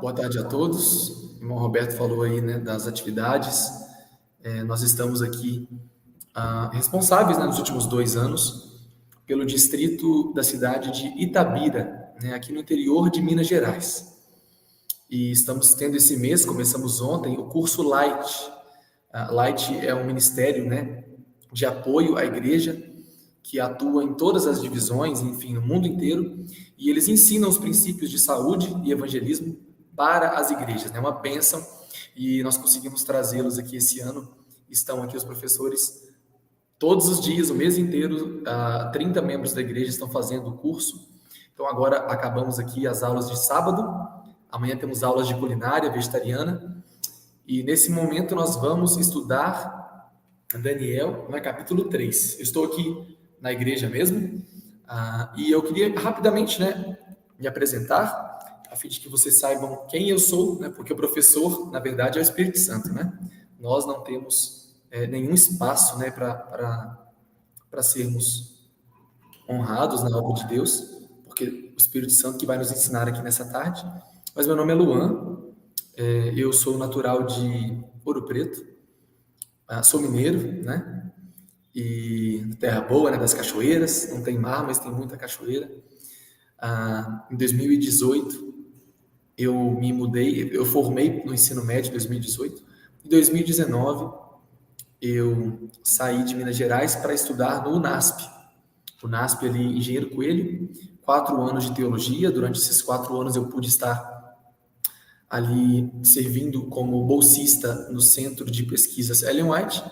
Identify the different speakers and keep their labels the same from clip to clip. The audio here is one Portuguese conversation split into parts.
Speaker 1: Boa tarde a todos. O irmão Roberto falou aí, né, das atividades. Nós estamos aqui responsáveis, né, nos últimos 2 anos pelo distrito da cidade de Itabira, né, aqui no interior de Minas Gerais. E estamos tendo esse mês, começamos ontem, o curso Light. Light é um ministério, né, de apoio à igreja que atua em todas as divisões, enfim, no mundo inteiro, e eles ensinam os princípios de saúde e evangelismo para as igrejas, né? Uma bênção, e nós conseguimos trazê-los aqui esse ano. Estão aqui os professores todos os dias, o mês inteiro, 30 membros da igreja estão fazendo o curso. Então agora acabamos aqui as aulas de sábado, amanhã temos aulas de culinária vegetariana, e nesse momento nós vamos estudar Daniel, no capítulo 3. Eu estou aqui na igreja mesmo, e eu queria rapidamente, né, me apresentar, a fim de que vocês saibam quem eu sou, né, porque o professor, na verdade, é o Espírito Santo, né? Nós não temos nenhum espaço, né, para sermos honrados na obra de Deus, porque o Espírito Santo que vai nos ensinar aqui nessa tarde. Mas meu nome é Luan, eu sou natural de Ouro Preto, sou mineiro, né? E terra boa, né, das cachoeiras, não tem mar, mas tem muita cachoeira. Em 2018, eu me mudei, eu formei no ensino médio em 2018. Em 2019, eu saí de Minas Gerais para estudar no UNASP. UNASP ali, Engenheiro Coelho, 4 anos de teologia. Durante esses 4 anos eu pude estar ali servindo como bolsista no Centro de Pesquisas Ellen White.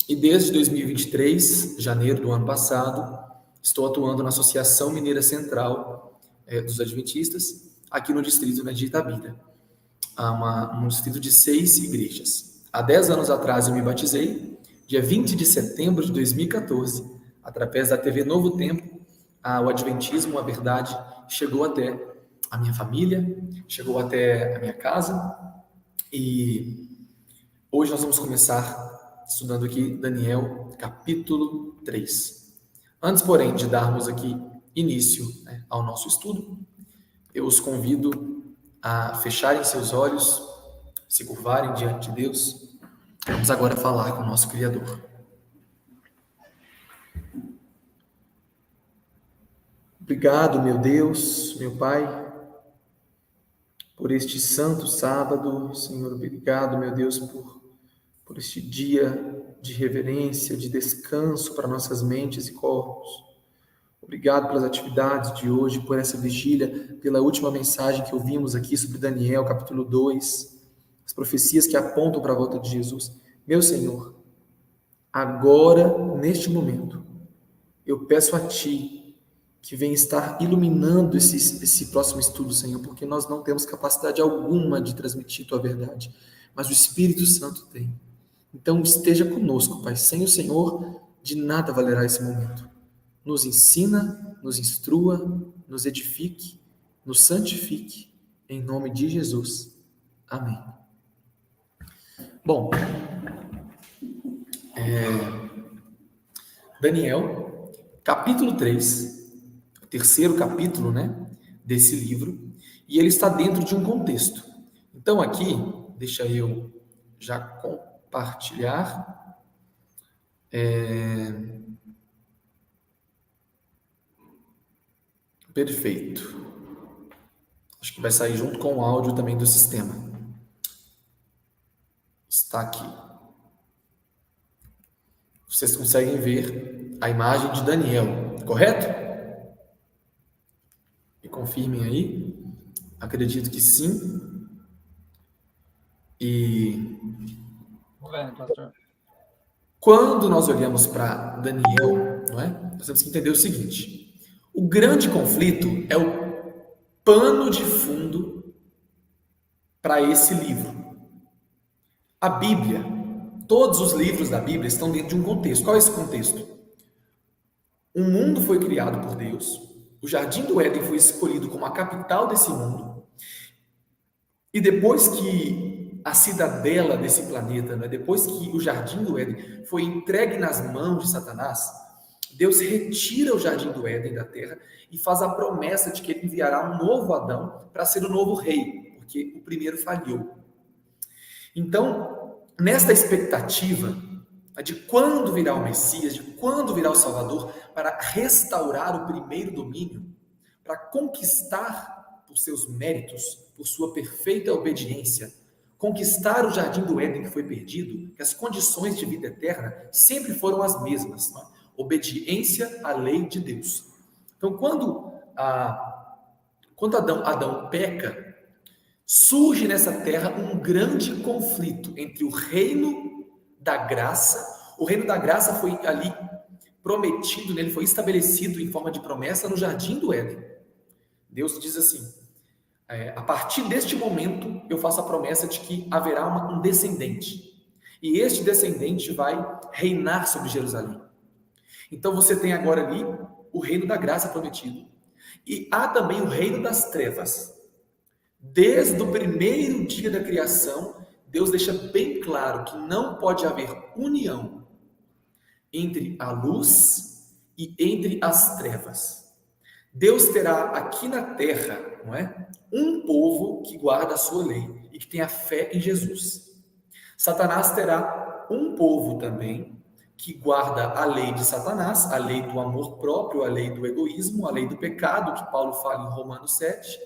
Speaker 1: E desde 2023, janeiro do ano passado, estou atuando na Associação Mineira Central dos Adventistas, aqui no distrito, né, de Itabira. Um distrito de 6 igrejas. Há 10 anos atrás eu me batizei, dia 20 de setembro de 2014, através da TV Novo Tempo, o Adventismo, a verdade, chegou até a minha família, chegou até a minha casa, e hoje nós vamos começar estudando aqui Daniel, capítulo 3. Antes, porém, de darmos aqui início, né, ao nosso estudo, eu os convido a fecharem seus olhos, se curvarem diante de Deus. Vamos agora falar com o nosso Criador. Obrigado, meu Deus, meu Pai, por este santo sábado. Senhor, obrigado, meu Deus, por este dia de reverência, de descanso para nossas mentes e corpos. Obrigado pelas atividades de hoje, por essa vigília, pela última mensagem que ouvimos aqui sobre Daniel, capítulo 2, as profecias que apontam para a volta de Jesus. Meu Senhor, agora, neste momento, eu peço a Ti que venha estar iluminando esse próximo estudo, Senhor, porque nós não temos capacidade alguma de transmitir Tua verdade, mas o Espírito Santo tem. Então, esteja conosco, Pai. Sem o Senhor, de nada valerá esse momento. Nos ensina, nos instrua, nos edifique, nos santifique, em nome de Jesus. Amém. Bom, Daniel, capítulo 3, o terceiro capítulo, né, desse livro, e ele está dentro de um contexto. Então, aqui, deixa eu já compartilhar. Perfeito. Acho que vai sair junto com o áudio também do sistema. Está aqui. Vocês conseguem ver a imagem de Daniel, correto? Me confirmem aí. Acredito que sim. E quando nós olhamos para Daniel, não é? Nós temos que entender o seguinte: o grande conflito é o pano de fundo para esse livro. A Bíblia, todos os livros da Bíblia estão dentro de um contexto. Qual é esse contexto? O mundo foi criado por Deus, o Jardim do Éden foi escolhido como a capital desse mundo, e depois que a cidadela desse planeta, né, depois que o Jardim do Éden foi entregue nas mãos de Satanás, Deus retira o Jardim do Éden da terra e faz a promessa de que ele enviará um novo Adão para ser o novo rei, porque o primeiro falhou. Então, nesta expectativa de quando virá o Messias, de quando virá o Salvador, para restaurar o primeiro domínio, para conquistar por seus méritos, por sua perfeita obediência, conquistar o jardim do Éden que foi perdido, que as condições de vida eterna sempre foram as mesmas, não é? Obediência à lei de Deus. Então, quando Adão peca, surge nessa terra um grande conflito entre o reino da graça. O reino da graça foi ali prometido, né? Ele foi estabelecido em forma de promessa no jardim do Éden. Deus diz assim: a partir deste momento eu faço a promessa de que haverá um descendente, e este descendente vai reinar sobre Jerusalém. Então você tem agora ali o reino da graça prometido, e há também o reino das trevas. Desde o primeiro dia da criação, Deus deixa bem claro que não pode haver união entre a luz e entre as trevas. Deus terá aqui na terra, não é, um povo que guarda a sua lei e que tem a fé em Jesus. Satanás terá um povo também que guarda a lei de Satanás, a lei do amor próprio, a lei do egoísmo, a lei do pecado, que Paulo fala em Romanos 7,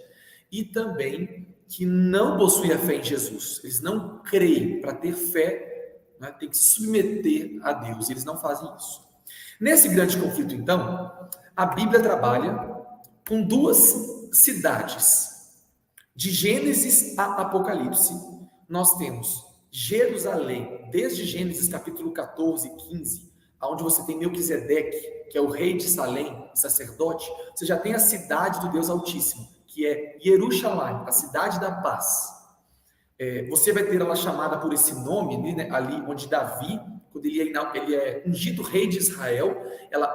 Speaker 1: e também que não possui a fé em Jesus. Eles não creem. Para ter fé, né, tem que se submeter a Deus. Eles não fazem isso. Nesse grande conflito, então, a Bíblia trabalha com duas cidades. De Gênesis a Apocalipse, nós temos Jerusalém, desde Gênesis capítulo 14 e 15, onde você tem Melquisedeque, que é o rei de Salém, sacerdote. Você já tem a cidade do Deus Altíssimo, que é Jerusalém, a cidade da paz. Você vai ter ela chamada por esse nome, né, ali onde Davi, quando ele é ungido rei de Israel,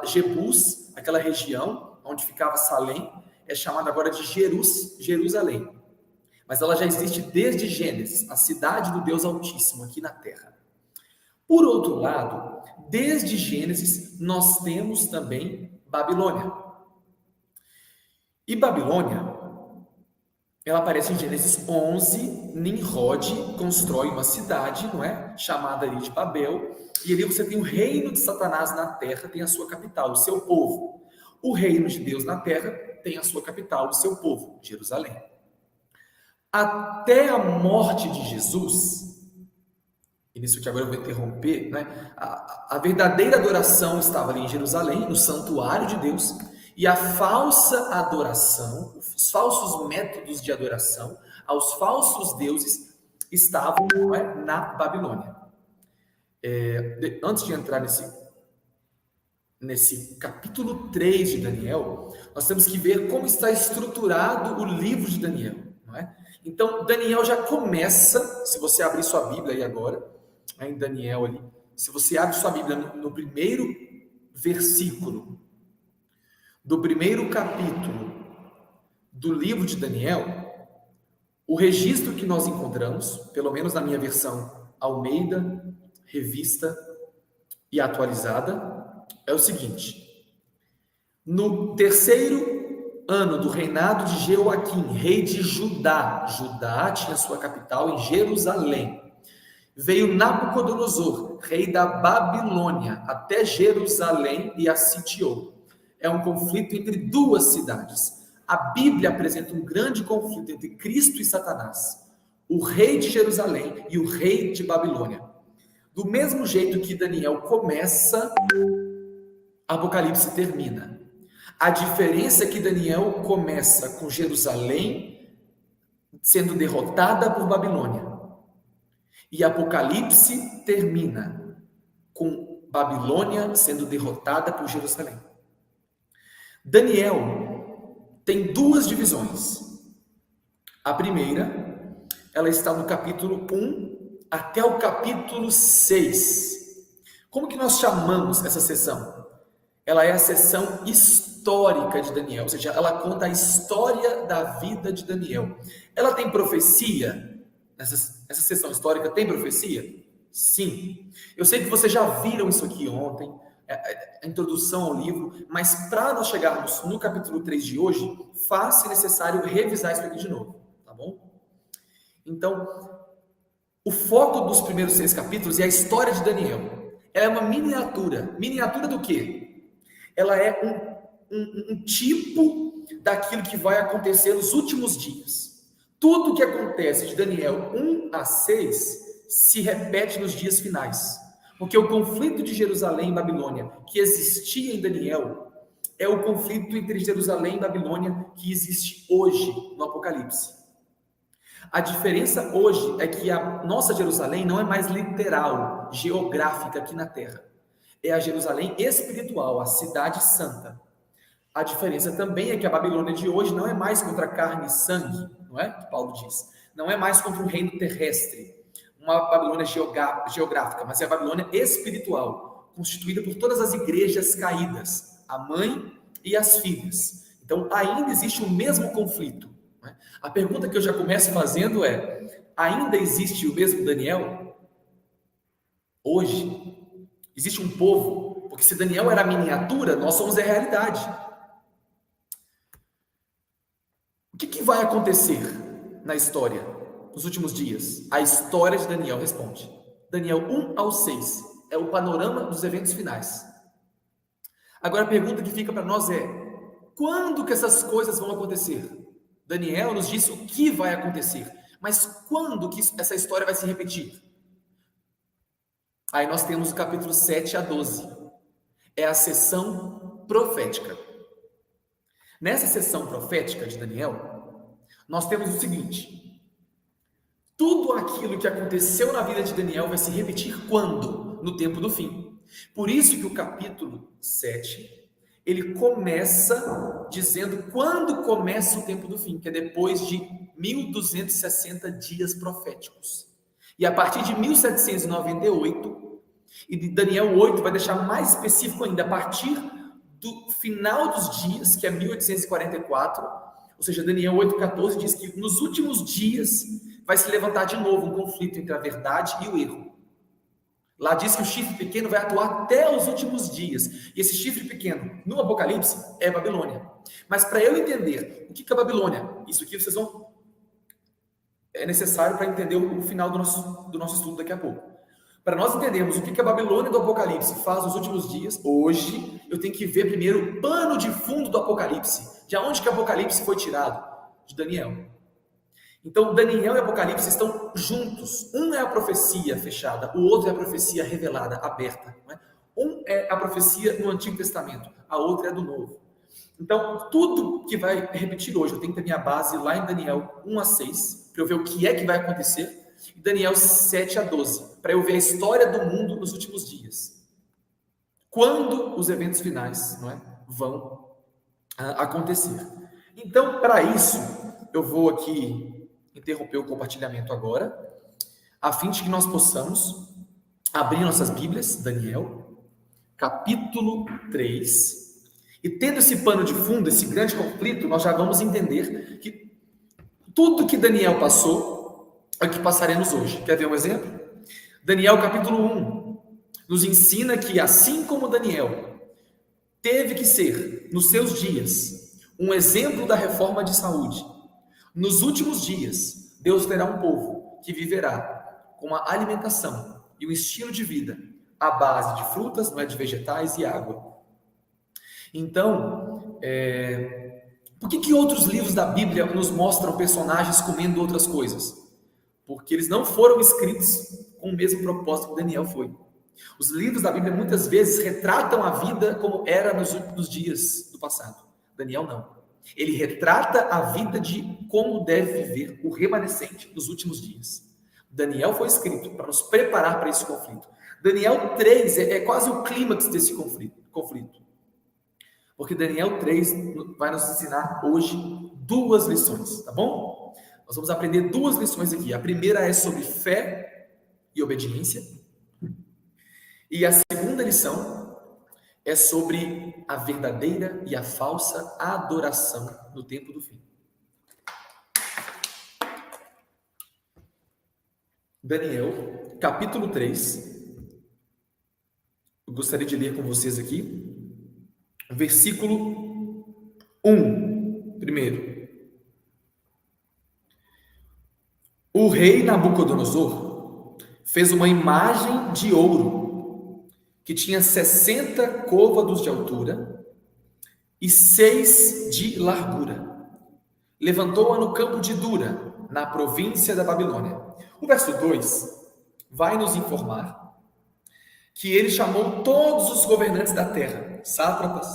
Speaker 1: Jebus, aquela região onde ficava Salém, é chamada agora de Jerusalém. Mas ela já existe desde Gênesis, a cidade do Deus Altíssimo aqui na terra. Por outro lado, desde Gênesis, nós temos também Babilônia. E Babilônia, ela aparece em Gênesis 11, Nimrod constrói uma cidade, não é? Chamada ali de Babel, e ali você tem o reino de Satanás na terra, tem a sua capital, o seu povo. O reino de Deus na terra tem a sua capital, o seu povo, Jerusalém. Até a morte de Jesus, e nisso que agora eu vou interromper, né? A verdadeira adoração estava ali em Jerusalém, no santuário de Deus, e a falsa adoração, os falsos métodos de adoração aos falsos deuses estavam, não é, na Babilônia. Antes de entrar nesse capítulo 3 de Daniel, nós temos que ver como está estruturado o livro de Daniel, não é? Então, Daniel já começa, se você abrir sua Bíblia aí agora, em Daniel ali, se você abre sua Bíblia no primeiro versículo do primeiro capítulo do livro de Daniel, o registro que nós encontramos, pelo menos na minha versão Almeida, revista e atualizada, é o seguinte: no terceiro ano do reinado de Jeoaquim, rei de Judá, Judá tinha sua capital em Jerusalém, veio Nabucodonosor, rei da Babilônia, até Jerusalém e a sitiou. É um conflito entre duas cidades. A Bíblia apresenta um grande conflito entre Cristo e Satanás, o rei de Jerusalém e o rei de Babilônia. Do mesmo jeito que Daniel começa, Apocalipse termina. A diferença é que Daniel começa com Jerusalém sendo derrotada por Babilônia. E Apocalipse termina com Babilônia sendo derrotada por Jerusalém. Daniel tem duas divisões. A primeira, ela está no capítulo 1 até o capítulo 6. Como que nós chamamos essa sessão? Ela é a sessão histórica de Daniel, ou seja, ela conta a história da vida de Daniel. Ela tem profecia? Essa sessão histórica tem profecia? Sim. Eu sei que vocês já viram isso aqui ontem, a introdução ao livro, mas para nós chegarmos no capítulo 3 de hoje, faz-se necessário revisar isso aqui de novo, tá bom? Então, o foco dos primeiros 6 capítulos é a história de Daniel. Ela é uma miniatura. Miniatura do quê? Ela é um tipo daquilo que vai acontecer nos últimos dias. Tudo que acontece de Daniel 1 a 6 se repete nos dias finais. Porque o conflito de Jerusalém e Babilônia que existia em Daniel é o conflito entre Jerusalém e Babilônia que existe hoje no Apocalipse. A diferença hoje é que a nossa Jerusalém não é mais literal, geográfica aqui na Terra. É a Jerusalém espiritual, a cidade santa. A diferença também é que a Babilônia de hoje não é mais contra carne e sangue, não é? Que Paulo diz. Não é mais contra o reino terrestre, uma Babilônia geográfica, mas é a Babilônia espiritual, constituída por todas as igrejas caídas, a mãe e as filhas. Então, ainda existe o mesmo conflito. Não é? A pergunta que eu já começo fazendo é: ainda existe o mesmo Daniel? Hoje? Existe um povo? Porque se Daniel era a miniatura, nós somos a realidade. O que vai acontecer na história, nos últimos dias? A história de Daniel responde. Daniel 1 ao 6 é o panorama dos eventos finais. Agora a pergunta que fica para nós é: quando que essas coisas vão acontecer? Daniel nos diz o que vai acontecer, mas quando que essa história vai se repetir? Aí nós temos o capítulo 7 a 12. É a sessão profética. Nessa sessão profética de Daniel, nós temos o seguinte: tudo aquilo que aconteceu na vida de Daniel vai se repetir quando? No tempo do fim. Por isso que o capítulo 7, ele começa dizendo quando começa o tempo do fim, que é depois de 1260 dias proféticos. E a partir de 1798, e de Daniel 8 vai deixar mais específico ainda, a partir do final dos dias, que é 1844, ou seja, Daniel 8,14 diz que nos últimos dias vai se levantar de novo um conflito entre a verdade e o erro. Lá diz que o chifre pequeno vai atuar até os últimos dias. E esse chifre pequeno, no Apocalipse, é Babilônia. Mas para eu entender o que é Babilônia, isso aqui vocês vão... é necessário para entender o final do nosso estudo daqui a pouco. Para nós entendermos o que a Babilônia do Apocalipse faz nos últimos dias, hoje, eu tenho que ver primeiro o pano de fundo do Apocalipse. De onde que o Apocalipse foi tirado? De Daniel. Então, Daniel e Apocalipse estão juntos. Um é a profecia fechada, o outro é a profecia revelada, aberta. Não é? Um é a profecia no Antigo Testamento, a outra é do Novo. Então, tudo que vai repetir hoje, eu tenho que ter minha base lá em Daniel 1 a 6, para eu ver o que é que vai acontecer, e Daniel 7 a 12, para eu ver a história do mundo nos últimos dias. Quando os eventos finais, não é, vão acontecer. Então, para isso, eu vou aqui interromper o compartilhamento agora, a fim de que nós possamos abrir nossas Bíblias, Daniel, capítulo 3, e tendo esse pano de fundo, esse grande conflito, nós já vamos entender que tudo que Daniel passou é o que passaremos hoje. Quer ver um exemplo? Daniel capítulo 1 nos ensina que, assim como Daniel teve que ser, nos seus dias, um exemplo da reforma de saúde, nos últimos dias, Deus terá um povo que viverá com uma alimentação e um estilo de vida à base de frutas, não é, de vegetais e água. Então, por que outros livros da Bíblia nos mostram personagens comendo outras coisas? Porque eles não foram escritos com o mesmo propósito que Daniel foi. Os livros da Bíblia muitas vezes retratam a vida como era nos dias do passado. Daniel não. Ele retrata a vida de como deve viver o remanescente nos últimos dias. Daniel foi escrito para nos preparar para esse conflito. Daniel 3 é quase o clímax desse conflito. Porque Daniel 3 vai nos ensinar hoje 2 lições, tá bom? Nós vamos aprender 2 lições aqui. A primeira é sobre fé e obediência. E a segunda lição é sobre a verdadeira e a falsa adoração no tempo do fim. Daniel, capítulo 3. Eu gostaria de ler com vocês aqui. Versículo 1, primeiro. O rei Nabucodonosor fez uma imagem de ouro que tinha 60 côvados de altura e 6 de largura. Levantou-a no campo de Dura, na província da Babilônia. O verso 2 vai nos informar que ele chamou todos os governantes da terra, sátrapas,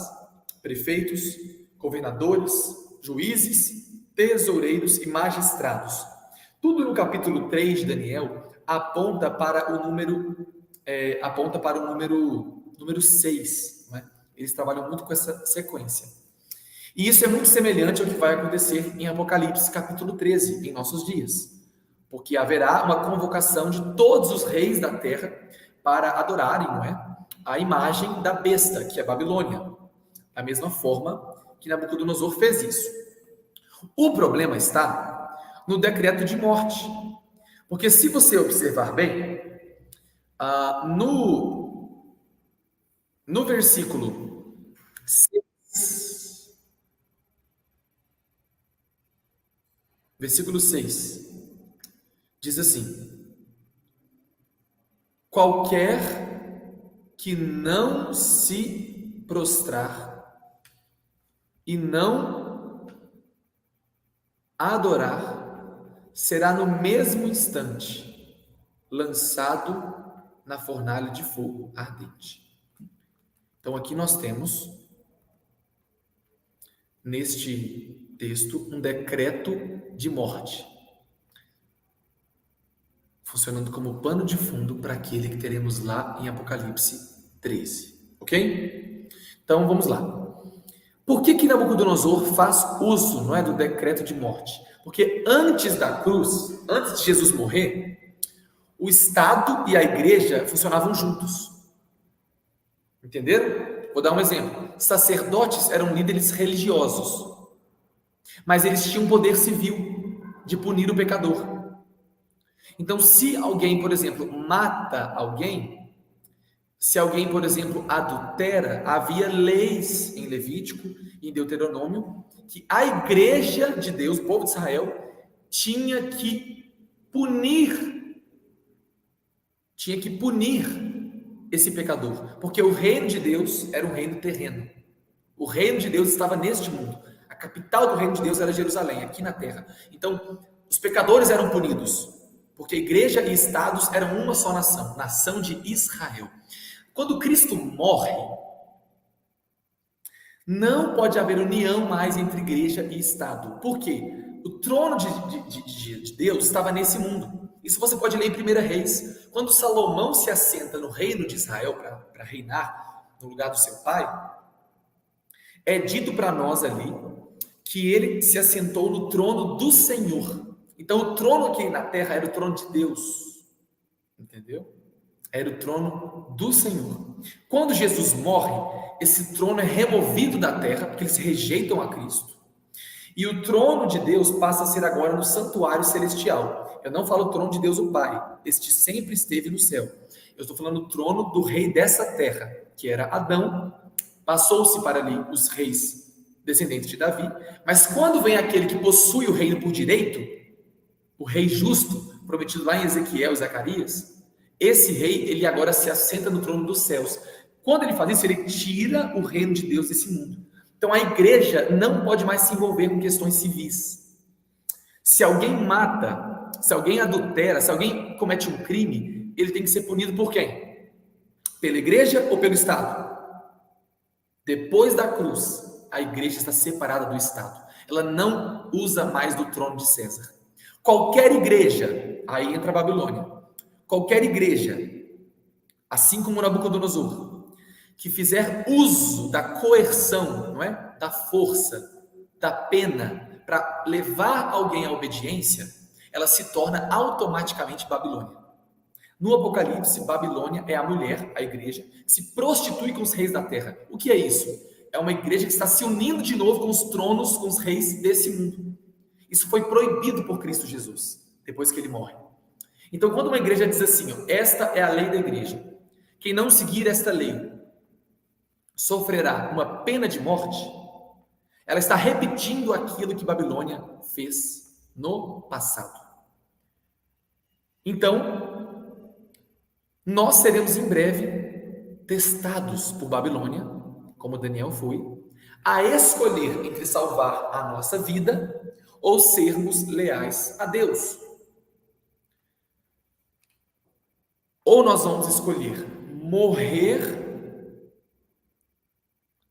Speaker 1: prefeitos, governadores, juízes, tesoureiros e magistrados. Tudo no capítulo 3 de Daniel aponta para o número 6. Não é? Eles trabalham muito com essa sequência. E isso é muito semelhante ao que vai acontecer em Apocalipse capítulo 13, em nossos dias. Porque haverá uma convocação de todos os reis da terra para adorarem, não é? A imagem da besta, que é Babilônia. Da mesma forma que Nabucodonosor fez isso. O problema está no decreto de morte. Porque se você observar bem, no versículo 6, diz assim: qualquer que não se prostrar e não adorar será no mesmo instante lançado na fornalha de fogo ardente. Então aqui nós temos neste texto um decreto de morte, funcionando como pano de fundo para aquele que teremos lá em Apocalipse 13, ok? Então vamos lá. Por que Nabucodonosor faz uso, não é, do decreto de morte? Porque antes da cruz, antes de Jesus morrer, o Estado e a igreja funcionavam juntos. Entenderam? Vou dar um exemplo. Sacerdotes eram líderes religiosos, mas eles tinham poder civil de punir o pecador. Então, se alguém, por exemplo, mata alguém, se alguém, por exemplo, adultera, havia leis em Levítico e em Deuteronômio que a igreja de Deus, o povo de Israel, tinha que punir esse pecador, porque o reino de Deus era um reino terreno. O reino de Deus estava neste mundo. A capital do reino de Deus era Jerusalém, aqui na terra. Então, os pecadores eram punidos, porque igreja e estados eram uma só nação, nação de Israel. Quando Cristo morre, não pode haver união mais entre igreja e Estado. Por quê? O trono de Deus estava nesse mundo. Isso você pode ler em 1 Reis. Quando Salomão se assenta no reino de Israel para reinar no lugar do seu pai, é dito para nós ali que ele se assentou no trono do Senhor. Então o trono aqui na terra era o trono de Deus. Entendeu? Era o trono do Senhor. Quando Jesus morre, esse trono é removido da terra, porque eles rejeitam a Cristo. E o trono de Deus passa a ser agora no santuário celestial. Eu não falo trono de Deus o Pai, este sempre esteve no céu. Eu estou falando do trono do rei dessa terra, que era Adão. Passou-se para ali os reis descendentes de Davi. Mas quando vem aquele que possui o reino por direito, o rei justo, prometido lá em Ezequiel e Zacarias, esse rei, ele agora se assenta no trono dos céus. Quando ele faz isso, ele tira o reino de Deus desse mundo. Então a igreja não pode mais se envolver com questões civis. Se alguém mata, se alguém adultera, se alguém comete um crime, ele tem que ser punido por quem? Pela igreja ou pelo Estado? Depois da cruz, a igreja está separada do Estado. Ela não usa mais do trono de César. Qualquer igreja, aí entra a Babilônia, qualquer igreja, assim como Nabucodonosor, que fizer uso da coerção, não é? Da força, da pena, para levar alguém à obediência, ela se torna automaticamente Babilônia. No Apocalipse, Babilônia é a mulher, a igreja, que se prostitui com os reis da terra. O que é isso? É uma igreja que está se unindo de novo com os tronos, com os reis desse mundo. Isso foi proibido por Cristo Jesus, depois que ele morre. Então, quando uma igreja diz assim, ó, esta é a lei da igreja, quem não seguir esta lei sofrerá uma pena de morte, ela está repetindo aquilo que Babilônia fez no passado. Então, nós seremos em breve testados por Babilônia, como Daniel foi, a escolher entre salvar a nossa vida ou sermos leais a Deus. Ou nós vamos escolher morrer,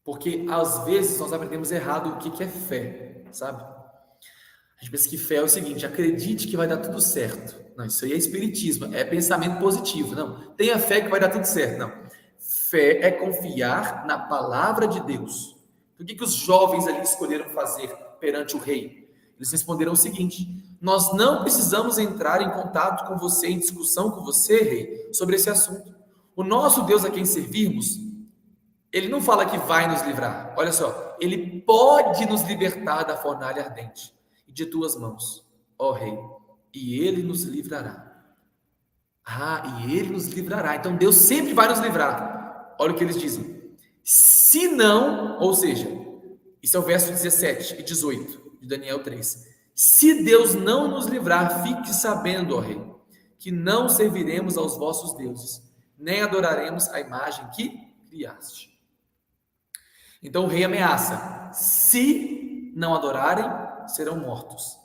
Speaker 1: porque às vezes nós aprendemos errado o que é fé, sabe? A gente pensa que fé é o seguinte: acredite que vai dar tudo certo. Não, isso aí é espiritismo, é pensamento positivo. Não, tenha fé que vai dar tudo certo. Não, fé é confiar na palavra de Deus. O que os jovens ali escolheram fazer perante o rei? Eles responderam o seguinte: nós não precisamos entrar em contato com você, em discussão com você, rei, sobre esse assunto. O nosso Deus a quem servirmos, ele não fala que vai nos livrar. Olha só, ele pode nos libertar da fornalha ardente e de tuas mãos, ó rei, e ele nos livrará. Ah, e ele nos livrará. Então Deus sempre vai nos livrar. Olha o que eles dizem. Se não, ou seja, isso é o verso 17 e 18 de Daniel 3. Se Deus não nos livrar, fique sabendo, ó rei, que não serviremos aos vossos deuses, nem adoraremos a imagem que criaste. Então o rei ameaça: se não adorarem, serão mortos.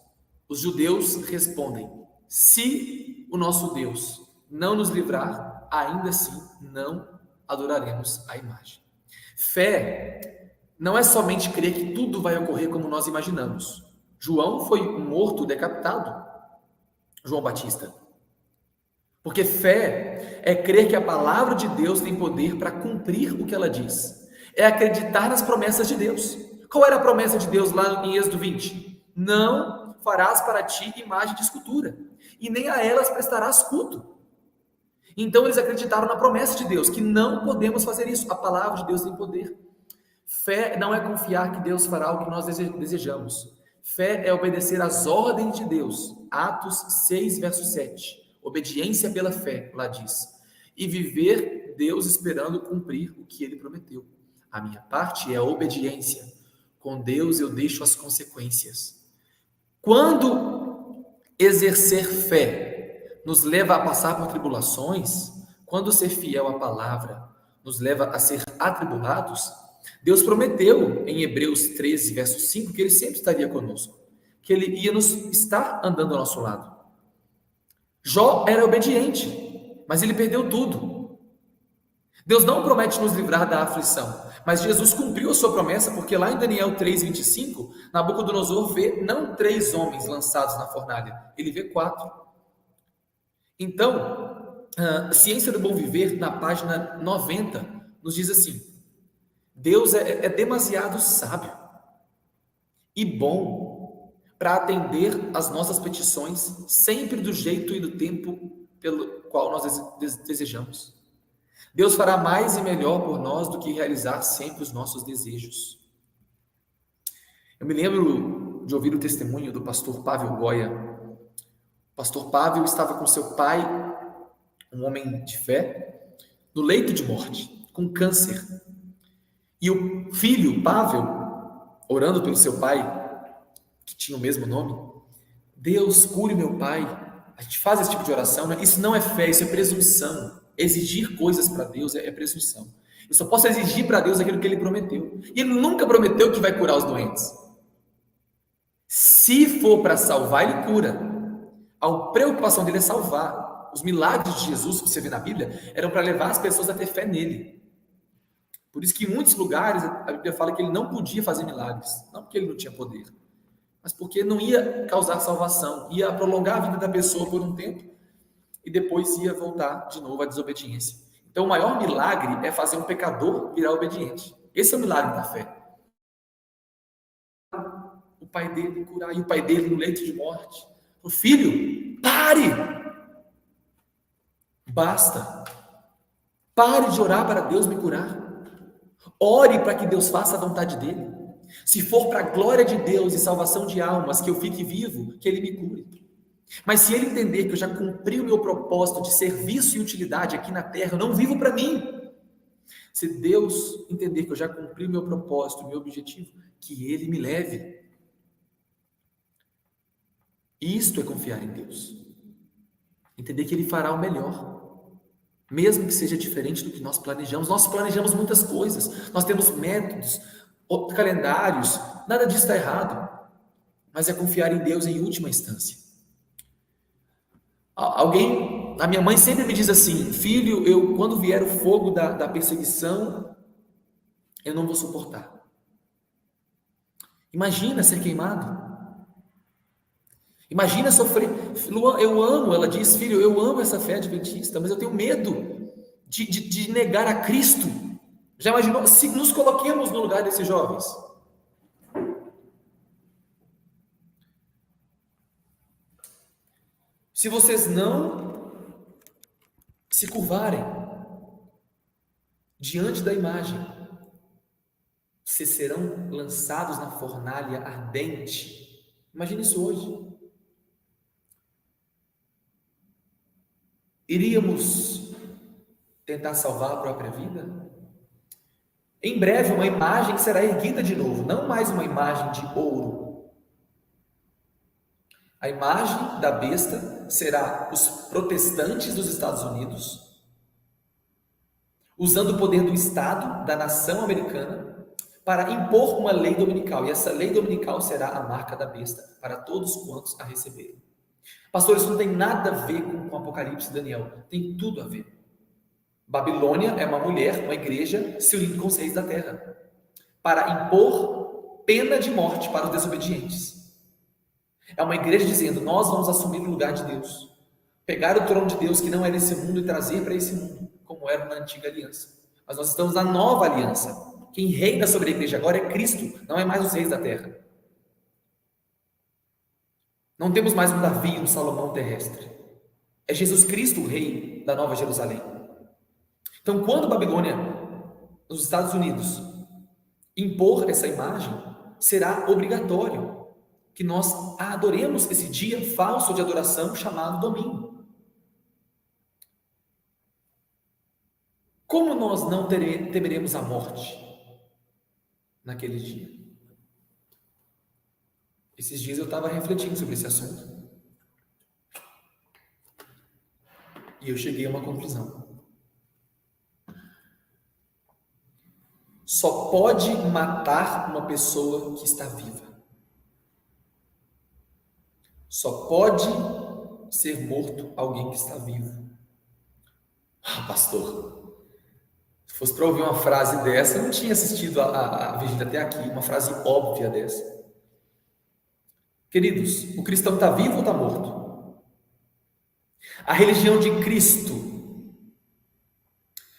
Speaker 1: Os judeus respondem: se o nosso Deus não nos livrar, ainda assim não adoraremos a imagem. Fé não é somente crer que tudo vai ocorrer como nós imaginamos. João foi morto, decapitado, João Batista. Porque fé é crer que a palavra de Deus tem poder para cumprir o que ela diz. É acreditar nas promessas de Deus. Qual era a promessa de Deus lá em Êxodo 20? Não farás para ti imagem de escultura, e nem a elas prestarás culto. Então eles acreditaram na promessa de Deus, que não podemos fazer isso. A palavra de Deus tem poder. Fé não é confiar que Deus fará o que nós desejamos. Fé é obedecer às ordens de Deus. Atos 6, verso 7. Obediência pela fé, lá diz. E viver Deus esperando cumprir o que ele prometeu. A minha parte é a obediência. Com Deus eu deixo as consequências. Quando exercer fé nos leva a passar por tribulações, quando ser fiel à palavra nos leva a ser atribulados, Deus prometeu em Hebreus 13, verso 5, que ele sempre estaria conosco, que ele ia nos estar andando ao nosso lado. Jó era obediente, mas ele perdeu tudo. Deus não promete nos livrar da aflição, mas Jesus cumpriu a sua promessa, porque lá em Daniel 3:25, Nabucodonosor vê não 3 homens lançados na fornalha, ele vê 4. Então, Ciência do Bom Viver, na página 90, nos diz assim: Deus é demasiado sábio e bom para atender às nossas petições sempre do jeito e do tempo pelo qual nós desejamos. Deus fará mais e melhor por nós do que realizar sempre os nossos desejos. Eu me lembro de ouvir o testemunho do pastor Pavel Goya. O pastor Pavel estava com seu pai, um homem de fé, no leito de morte, com câncer. E o filho, Pavel, orando pelo seu pai, que tinha o mesmo nome: Deus, cure meu pai. A gente faz esse tipo de oração, né? Isso não é fé, isso é presunção. Exigir coisas para Deus é presunção. Eu só posso exigir para Deus aquilo que ele prometeu. E ele nunca prometeu que vai curar os doentes. Se for para salvar, ele cura. A preocupação dele é salvar. Os milagres de Jesus, que você vê na Bíblia, eram para levar as pessoas a ter fé nele. Por isso que em muitos lugares a Bíblia fala que ele não podia fazer milagres. Não porque ele não tinha poder, mas porque não ia causar salvação. Ia prolongar a vida da pessoa por um tempo e depois ia voltar de novo à desobediência. Então o maior milagre é fazer um pecador virar obediente. Esse é o milagre da fé. O pai dele curar, e o pai dele no leito de morte. O filho, pare! Basta. Pare de orar para Deus me curar. Ore para que Deus faça a vontade dele. Se for para a glória de Deus e salvação de almas, que eu fique vivo, que ele me cure. Mas se ele entender que eu já cumpri o meu propósito de serviço e utilidade aqui na terra, eu não vivo para mim. Se Deus entender que eu já cumpri o meu propósito, o meu objetivo, que ele me leve. Isto é confiar em Deus. Entender que Ele fará o melhor, mesmo que seja diferente do que nós planejamos. Nós planejamos muitas coisas, nós temos métodos, calendários, nada disso está errado, mas é confiar em Deus em última instância. A minha mãe sempre me diz assim: filho, quando vier o fogo da perseguição, eu não vou suportar. Imagina ser queimado. Imagina sofrer. Luan, eu amo, ela diz, filho, eu amo essa fé adventista, mas eu tenho medo de negar a Cristo. Já imaginou? Se nos coloquemos no lugar desses jovens. Se vocês não se curvarem diante da imagem, vocês serão lançados na fornalha ardente. Imagine isso hoje. Iríamos tentar salvar a própria vida? Em breve, uma imagem será erguida de novo, não mais uma imagem de ouro. A imagem da besta será os protestantes dos Estados Unidos, usando o poder do Estado, da nação americana, para impor uma lei dominical. E essa lei dominical será a marca da besta para todos quantos a receberem. Pastor, isso não tem nada a ver com Apocalipse e Daniel. Tem tudo a ver. Babilônia é uma mulher, uma igreja, se unindo com os reis da terra, para impor pena de morte para os desobedientes. É uma igreja dizendo: nós vamos assumir o lugar de Deus, pegar o trono de Deus que não é nesse mundo e trazer para esse mundo, como era na antiga aliança. Mas nós estamos na nova aliança. Quem reina sobre a igreja agora é Cristo, não é mais os reis da terra. Não temos mais um Davi, um Salomão terrestre. É Jesus Cristo o rei da Nova Jerusalém. Então, quando Babilônia, nos Estados Unidos, impor essa imagem, será obrigatório que nós adoremos esse dia falso de adoração chamado domingo. Como nós não temeremos a morte naquele dia? Esses dias eu estava refletindo sobre esse assunto e eu cheguei a uma conclusão. Só pode matar uma pessoa que está viva. Só pode ser morto alguém que está vivo. Pastor, se fosse para ouvir uma frase dessa, eu não tinha assistido a vigília até aqui, uma frase óbvia dessa. Queridos, o cristão está vivo ou está morto? A religião de Cristo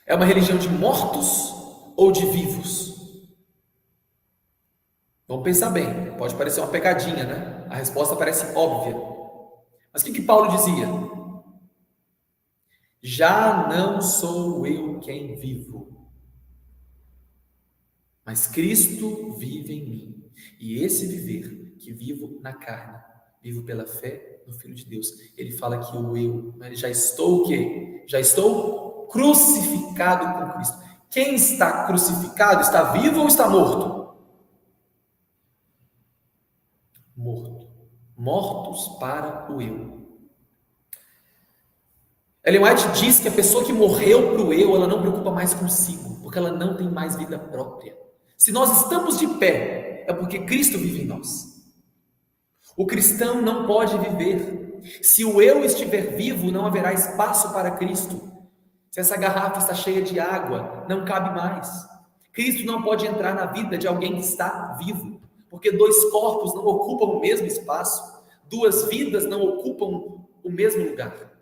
Speaker 1: é uma religião de mortos ou de vivos? Vamos pensar bem, pode parecer uma pegadinha, né? A resposta parece óbvia. Mas o que Paulo dizia? Já não sou eu quem vivo, mas Cristo vive em mim. E esse viver que vivo na carne, vivo pela fé no Filho de Deus. Ele fala que o eu, já estou o quê? Já estou crucificado com Cristo. Quem está crucificado está vivo ou está morto? Morto. Mortos para o eu. Ellen White diz que a pessoa que morreu para o eu, ela não preocupa mais consigo, porque ela não tem mais vida própria. Se nós estamos de pé, é porque Cristo vive em nós. O cristão não pode viver. Se o eu estiver vivo, não haverá espaço para Cristo. Se essa garrafa está cheia de água, não cabe mais. Cristo não pode entrar na vida de alguém que está vivo, porque dois corpos não ocupam o mesmo espaço, duas vidas não ocupam o mesmo lugar.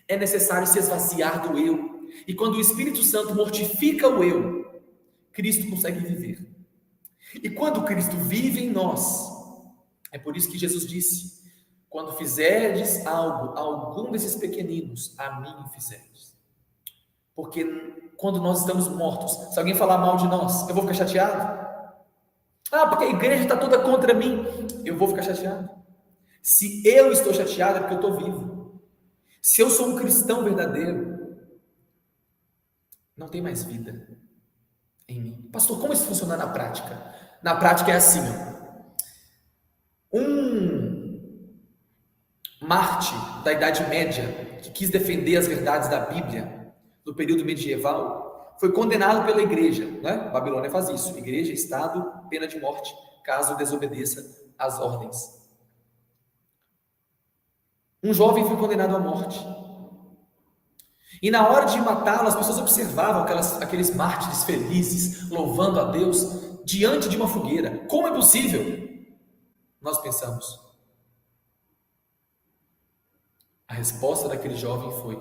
Speaker 1: É necessário se esvaziar do eu. E quando o Espírito Santo mortifica o eu, Cristo consegue viver. E quando Cristo vive em nós, é por isso que Jesus disse: quando fizerdes algo a algum desses pequeninos, a mim fizerdes. Porque quando nós estamos mortos, se alguém falar mal de nós, eu vou ficar chateado? Porque a igreja está toda contra mim, eu vou ficar chateado. Se eu estou chateado, é porque eu estou vivo. Se eu sou um cristão verdadeiro, não tem mais vida em mim. Pastor, como isso funciona na prática? Na prática é assim, Marte da Idade Média, que quis defender as verdades da Bíblia no período medieval, foi condenado pela igreja, né? Babilônia faz isso: igreja, Estado, pena de morte, caso desobedeça às ordens. Um jovem foi condenado à morte. E na hora de matá-lo, as pessoas observavam aqueles mártires felizes, louvando a Deus, diante de uma fogueira. Como é possível? Nós pensamos. A resposta daquele jovem foi: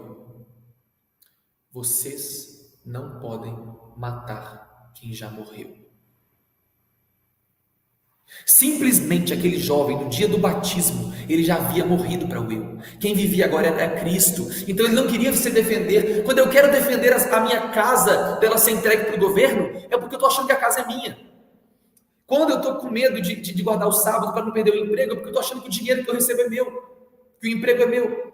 Speaker 1: vocês não podem matar quem já morreu. Simplesmente aquele jovem, no dia do batismo, ele já havia morrido para o eu. Quem vivia agora era Cristo. Então ele não queria se defender. Quando eu quero defender a minha casa dela ser entregue para o governo, é porque eu estou achando que a casa é minha. Quando eu estou com medo de guardar o sábado para não perder o emprego, é porque eu estou achando que o dinheiro que eu recebo é meu, que o emprego é meu.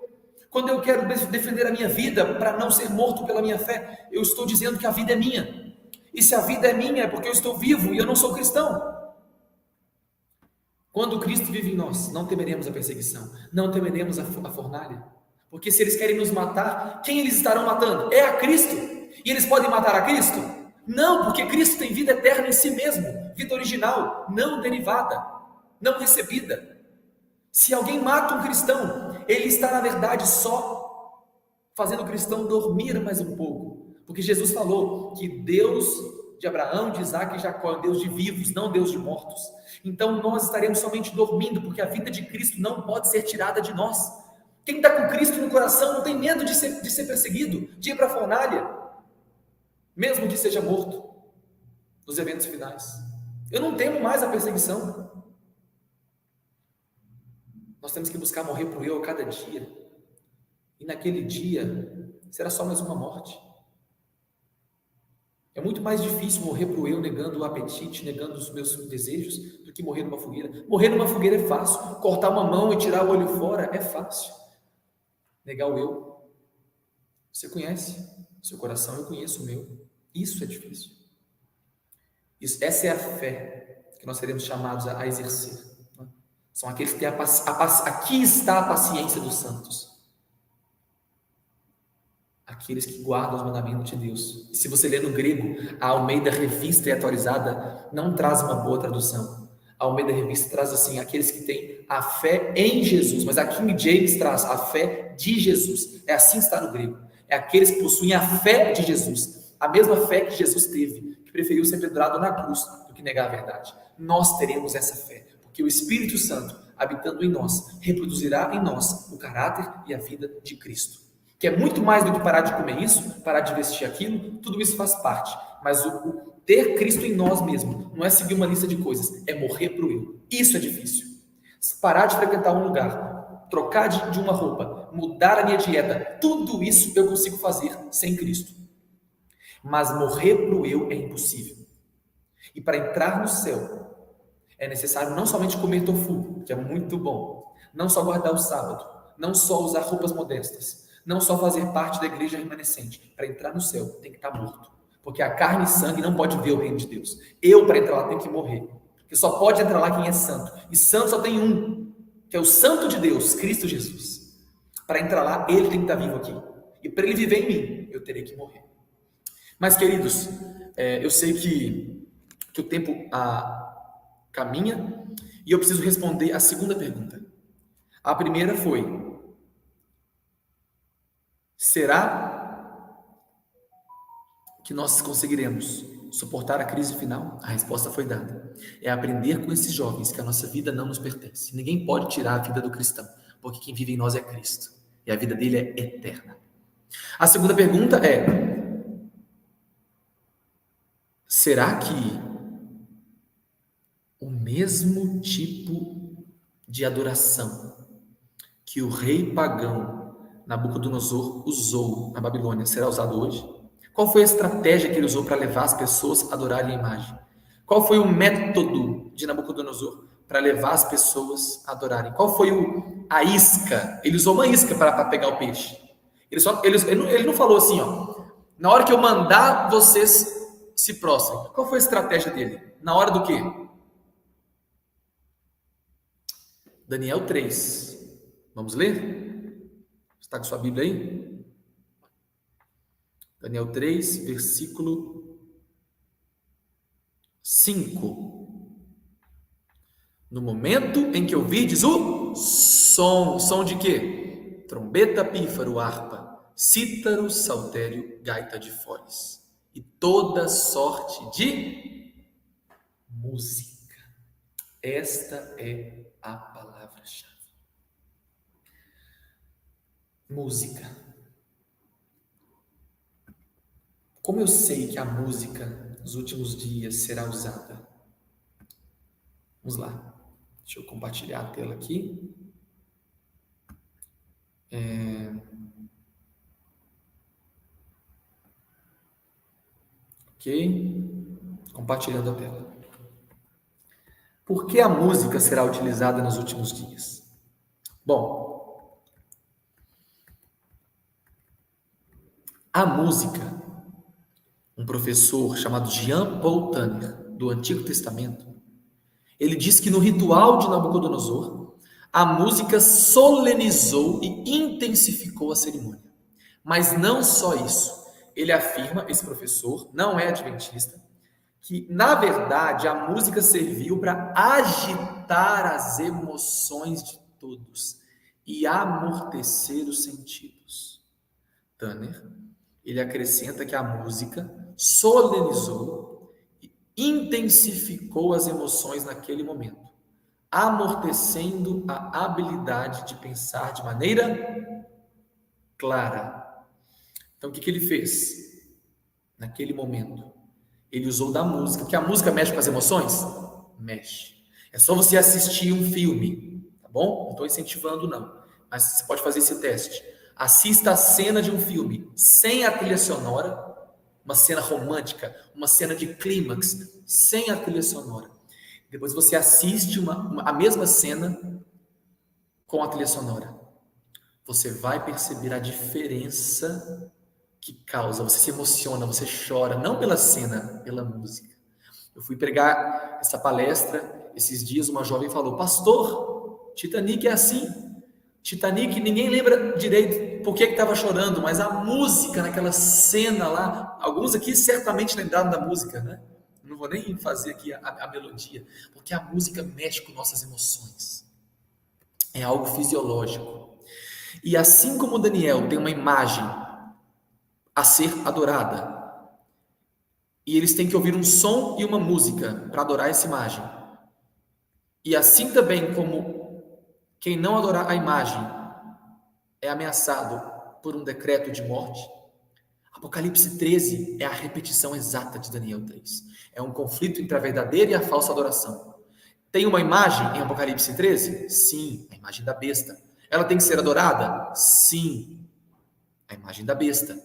Speaker 1: Quando eu quero defender a minha vida para não ser morto pela minha fé, eu estou dizendo que a vida é minha. E se a vida é minha, é porque eu estou vivo e eu não sou cristão. Quando Cristo vive em nós, não temeremos a perseguição, não temeremos a fornalha, porque se eles querem nos matar, quem eles estarão matando? É a Cristo. E eles podem matar a Cristo? Não, porque Cristo tem vida eterna em si mesmo, vida original, não derivada, não recebida. Se alguém mata um cristão, ele está na verdade só fazendo o cristão dormir mais um pouco, porque Jesus falou que Deus de Abraão, de Isaac e Jacó é Deus de vivos, não Deus de mortos. Então nós estaremos somente dormindo, porque a vida de Cristo não pode ser tirada de nós. Quem está com Cristo no coração não tem medo de ser perseguido, de ir para a fornalha, mesmo que seja morto nos eventos finais. Eu não temo mais a perseguição. Nós temos que buscar morrer para o eu a cada dia, e naquele dia será só mais uma morte. É muito mais difícil morrer para o eu negando o apetite, negando os meus desejos, do que morrer numa fogueira. Morrer numa fogueira é fácil, cortar uma mão e tirar o olho fora é fácil. Negar o eu, você conhece seu coração, eu conheço o meu. Isso é difícil. Essa é a fé que nós seremos chamados a exercer. São aqueles que têm aqui está a paciência dos santos. Aqueles que guardam os mandamentos de Deus. E se você ler no grego, a Almeida Revista e Atualizada não traz uma boa tradução. A Almeida Revista traz assim: aqueles que têm a fé em Jesus. Mas a King James traz a fé de Jesus. É assim que está no grego. É aqueles que possuem a fé de Jesus. A mesma fé que Jesus teve, que preferiu ser pendurado na cruz do que negar a verdade. Nós teremos essa fé, porque o Espírito Santo, habitando em nós, reproduzirá em nós o caráter e a vida de Cristo. Que é muito mais do que parar de comer isso, parar de vestir aquilo, tudo isso faz parte. Mas o ter Cristo em nós mesmo não é seguir uma lista de coisas, é morrer para o eu. Isso é difícil. Parar de frequentar um lugar, trocar de uma roupa, mudar a minha dieta, tudo isso eu consigo fazer sem Cristo. Mas morrer para o eu é impossível. E para entrar no céu, é necessário não somente comer tofu, que é muito bom, não só guardar o sábado, não só usar roupas modestas, não só fazer parte da igreja remanescente. Para entrar no céu, tem que estar morto. Porque a carne e sangue não pode ver o reino de Deus. Eu, para entrar lá, tenho que morrer. Porque só pode entrar lá quem é santo. E santo só tem um, que é o santo de Deus, Cristo Jesus. Para entrar lá, ele tem que estar vivo aqui. E para ele viver em mim, eu terei que morrer. Mas, queridos, eu sei que o tempo caminha e eu preciso responder a segunda pergunta. A primeira foi: será que nós conseguiremos suportar a crise final? A resposta foi dada. É aprender com esses jovens que a nossa vida não nos pertence. Ninguém pode tirar a vida do cristão, porque quem vive em nós é Cristo. E a vida dele é eterna. A segunda pergunta é: será que o mesmo tipo de adoração que o rei pagão Nabucodonosor usou na Babilônia será usado hoje? Qual foi a estratégia que ele usou para levar as pessoas a adorarem a imagem? Qual foi o método de Nabucodonosor para levar as pessoas a adorarem? Qual foi a isca? Ele usou uma isca para pegar o peixe. Ele não falou assim, ó, na hora que eu mandar vocês se prostrem. Qual foi a estratégia dele? Na hora do quê? Daniel 3 Vamos ler? Está com sua Bíblia aí? Daniel 3, versículo 5. No momento em que ouvides o som de quê? Trombeta, pífaro, harpa, cítaro, saltério, gaita de foles e toda sorte de música. Esta é a palavra-chave. Música. Como eu sei que a música nos últimos dias será usada? Vamos lá. Deixa eu compartilhar a tela aqui. Ok. Compartilhando a tela. Por que a música será utilizada nos últimos dias? Bom, a música, um professor chamado Jean Paul Tanner, do Antigo Testamento, ele diz que no ritual de Nabucodonosor, a música solenizou e intensificou a cerimônia. Mas não só isso. Ele afirma, esse professor, não é adventista, que, na verdade, a música serviu para agitar as emoções de todos e amortecer os sentidos. Tanner, ele acrescenta que a música solenizou e intensificou as emoções naquele momento, amortecendo a habilidade de pensar de maneira clara. Então, o que ele fez naquele momento? Ele usou da música, porque a música mexe com as emoções? Mexe. É só você assistir um filme, tá bom? Não estou incentivando, não. Mas você pode fazer esse teste. Assista a cena de um filme sem a trilha sonora, uma cena romântica, uma cena de clímax, sem a trilha sonora. Depois você assiste a mesma cena com a trilha sonora. Você vai perceber a diferença que causa. Você se emociona, você chora, não pela cena, pela música. Eu fui pregar essa palestra esses dias, uma jovem falou: pastor, Titanic é assim. Titanic, ninguém lembra direito por que estava chorando, mas a música naquela cena lá, alguns aqui certamente lembraram da música, né? Não vou nem fazer aqui a melodia, porque a música mexe com nossas emoções. É algo fisiológico. E assim como Daniel tem uma imagem a ser adorada, e eles têm que ouvir um som e uma música para adorar essa imagem, e assim também como quem não adorar a imagem é ameaçado por um decreto de morte, Apocalipse 13 é a repetição exata de Daniel 3. É um conflito entre a verdadeira e a falsa adoração. Tem uma imagem em Apocalipse 13? Sim, a imagem da besta. Ela tem que ser adorada? Sim, a imagem da besta.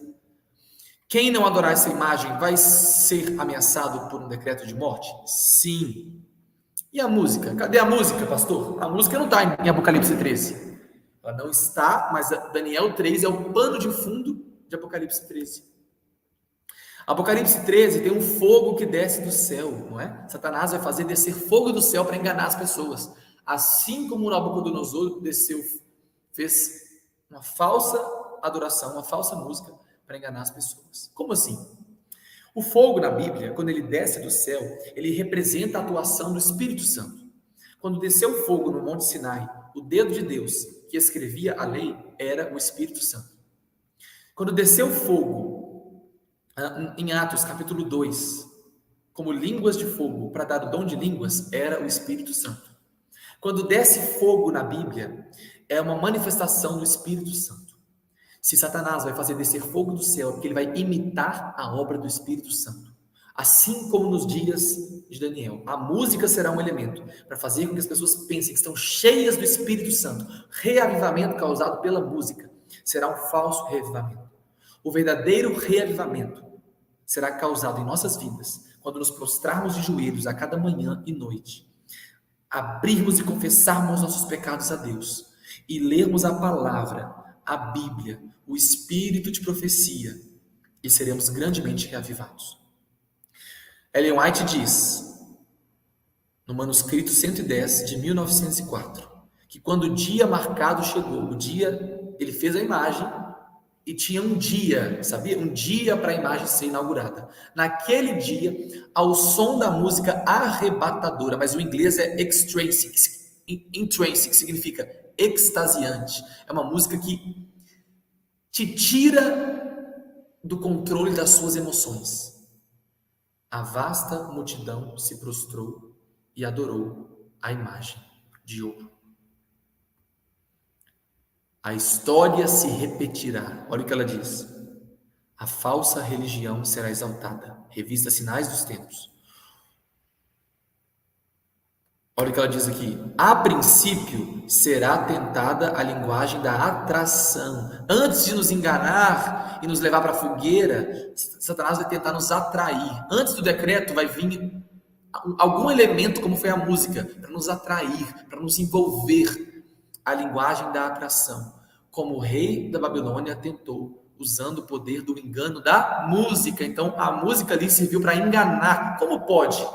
Speaker 1: Quem não adorar essa imagem vai ser ameaçado por um decreto de morte? Sim. E a música? Cadê a música, pastor? A música não está em Apocalipse 13. Ela não está, mas Daniel 3 é o pano de fundo de Apocalipse 13. Apocalipse 13 tem um fogo que desce do céu, não é? Satanás vai fazer descer fogo do céu para enganar as pessoas. Assim como o Nabucodonosor desceu, fez uma falsa adoração, uma falsa música para enganar as pessoas. Como assim? O fogo na Bíblia, quando ele desce do céu, ele representa a atuação do Espírito Santo. Quando desceu fogo no Monte Sinai, o dedo de Deus que escrevia a lei era o Espírito Santo. Quando desceu fogo em Atos capítulo 2, como línguas de fogo, para dar o dom de línguas, era o Espírito Santo. Quando desce fogo na Bíblia, é uma manifestação do Espírito Santo. Se Satanás vai fazer descer fogo do céu, porque ele vai imitar a obra do Espírito Santo. Assim como nos dias de Daniel, a música será um elemento para fazer com que as pessoas pensem que estão cheias do Espírito Santo. Reavivamento causado pela música será um falso reavivamento. O verdadeiro reavivamento será causado em nossas vidas quando nos prostrarmos de joelhos a cada manhã e noite, abrirmos e confessarmos nossos pecados a Deus e lermos a palavra, a Bíblia, o Espírito de profecia, e seremos grandemente reavivados. Ellen White diz, no manuscrito 110 de 1904, que quando o dia marcado chegou, o dia, ele fez a imagem e tinha um dia, sabia? Um dia para a imagem ser inaugurada. Naquele dia, ao som da música arrebatadora, mas o inglês é extrinsic, intrinsic significa extasiante. É uma música que te tira do controle das suas emoções. A vasta multidão se prostrou e adorou a imagem de ouro. A história se repetirá. Olha o que ela diz. A falsa religião será exaltada. Revista Sinais dos Tempos. Olha o que ela diz aqui. A princípio será tentada a linguagem da atração. Antes de nos enganar e nos levar para a fogueira, Satanás vai tentar nos atrair. Antes do decreto vai vir algum elemento, como foi a música, para nos atrair, para nos envolver. A linguagem da atração. Como o rei da Babilônia tentou, usando o poder do engano da música. Então, a música ali serviu para enganar. Como pode?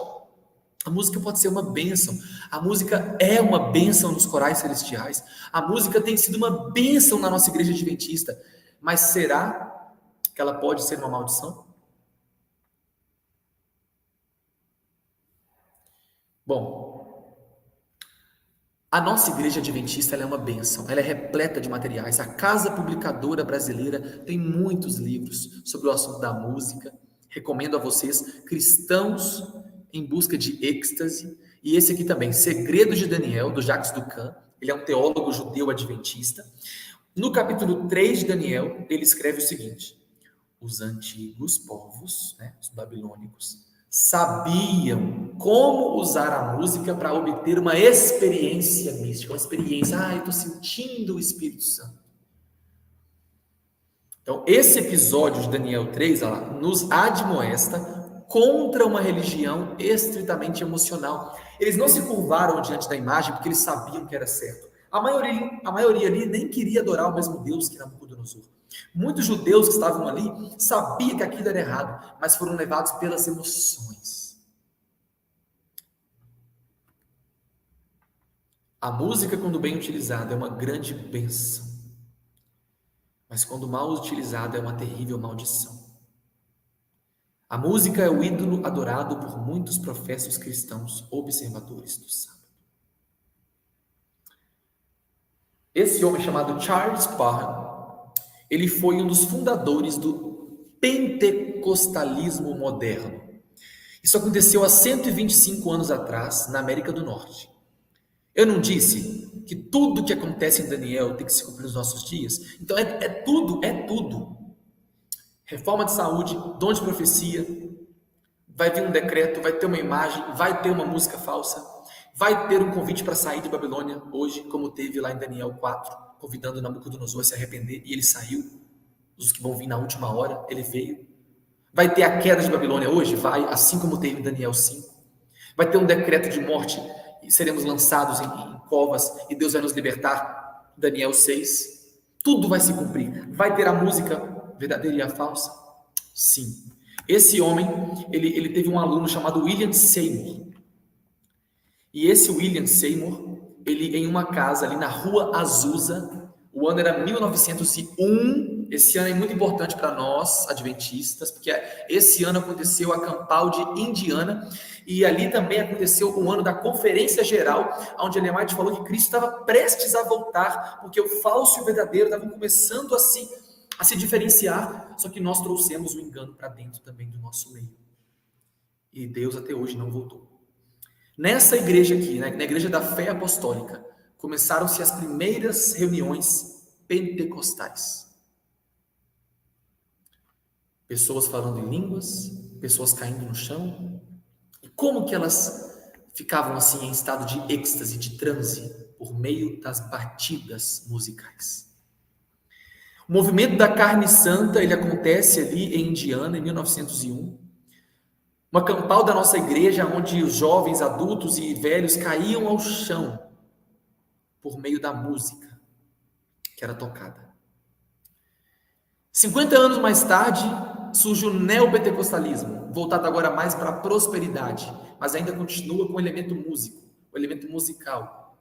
Speaker 1: A música pode ser uma bênção. A música é uma bênção nos corais celestiais. A música tem sido uma bênção na nossa igreja adventista. Mas será que ela pode ser uma maldição? Bom, a nossa igreja adventista ela é uma bênção. Ela é repleta de materiais. A Casa Publicadora Brasileira tem muitos livros sobre o assunto da música. Recomendo a vocês, Cristãos em Busca de Êxtase, e esse aqui também, Segredos de Daniel, do Jacques Ducan. Ele é um teólogo judeu adventista. No capítulo 3 de Daniel, ele escreve o seguinte: os antigos povos, os babilônicos, sabiam como usar a música para obter uma experiência mística, uma experiência, eu estou sentindo o Espírito Santo. Então, esse episódio de Daniel 3, nos admoesta contra uma religião estritamente emocional. Eles não se curvaram diante da imagem porque eles sabiam que era certo. A maioria ali nem queria adorar o mesmo Deus que Nabucodonosor. Muitos judeus que estavam ali sabiam que aquilo era errado, mas foram levados pelas emoções. A música, quando bem utilizada, é uma grande bênção, mas quando mal utilizada, é uma terrível maldição. A música é o ídolo adorado por muitos professos cristãos observadores do sábado. Esse homem chamado Charles Parham, ele foi um dos fundadores do pentecostalismo moderno. Isso aconteceu há 125 anos atrás, na América do Norte. Eu não disse que tudo que acontece em Daniel tem que se cumprir nos nossos dias? Então é tudo. Reforma de saúde, dom de profecia, vai vir um decreto, vai ter uma imagem, vai ter uma música falsa, vai ter um convite para sair de Babilônia hoje, como teve lá em Daniel 4, convidando Nabucodonosor a se arrepender, e ele saiu. Os que vão vir na última hora, ele veio. Vai ter a queda de Babilônia hoje? Vai, assim como teve em Daniel 5. Vai ter um decreto de morte e seremos lançados em covas e Deus vai nos libertar, Daniel 6. Tudo vai se cumprir. Vai ter a música verdadeira e a falsa? Sim. Esse homem, ele teve um aluno chamado William Seymour. E esse William Seymour, ele em uma casa ali na Rua Azusa, o ano era 1901. Esse ano é muito importante para nós, adventistas, porque esse ano aconteceu a Campalde Indiana, e ali também aconteceu o ano da Conferência Geral, onde Ellen White falou que Cristo estava prestes a voltar, porque o falso e o verdadeiro estavam começando a se diferenciar, só que nós trouxemos o engano para dentro também do nosso meio. E Deus até hoje não voltou. Nessa igreja aqui, na Igreja da Fé Apostólica, começaram-se as primeiras reuniões pentecostais. Pessoas falando em línguas, pessoas caindo no chão. E como que elas ficavam assim em estado de êxtase, de transe, por meio das batidas musicais? O movimento da Carne Santa, ele acontece ali em Indiana, em 1901. Uma campal da nossa igreja, onde os jovens, adultos e velhos caíam ao chão por meio da música que era tocada. 50 anos mais tarde, surge o neopentecostalismo, voltado agora mais para a prosperidade, mas ainda continua com o elemento músico, o elemento musical.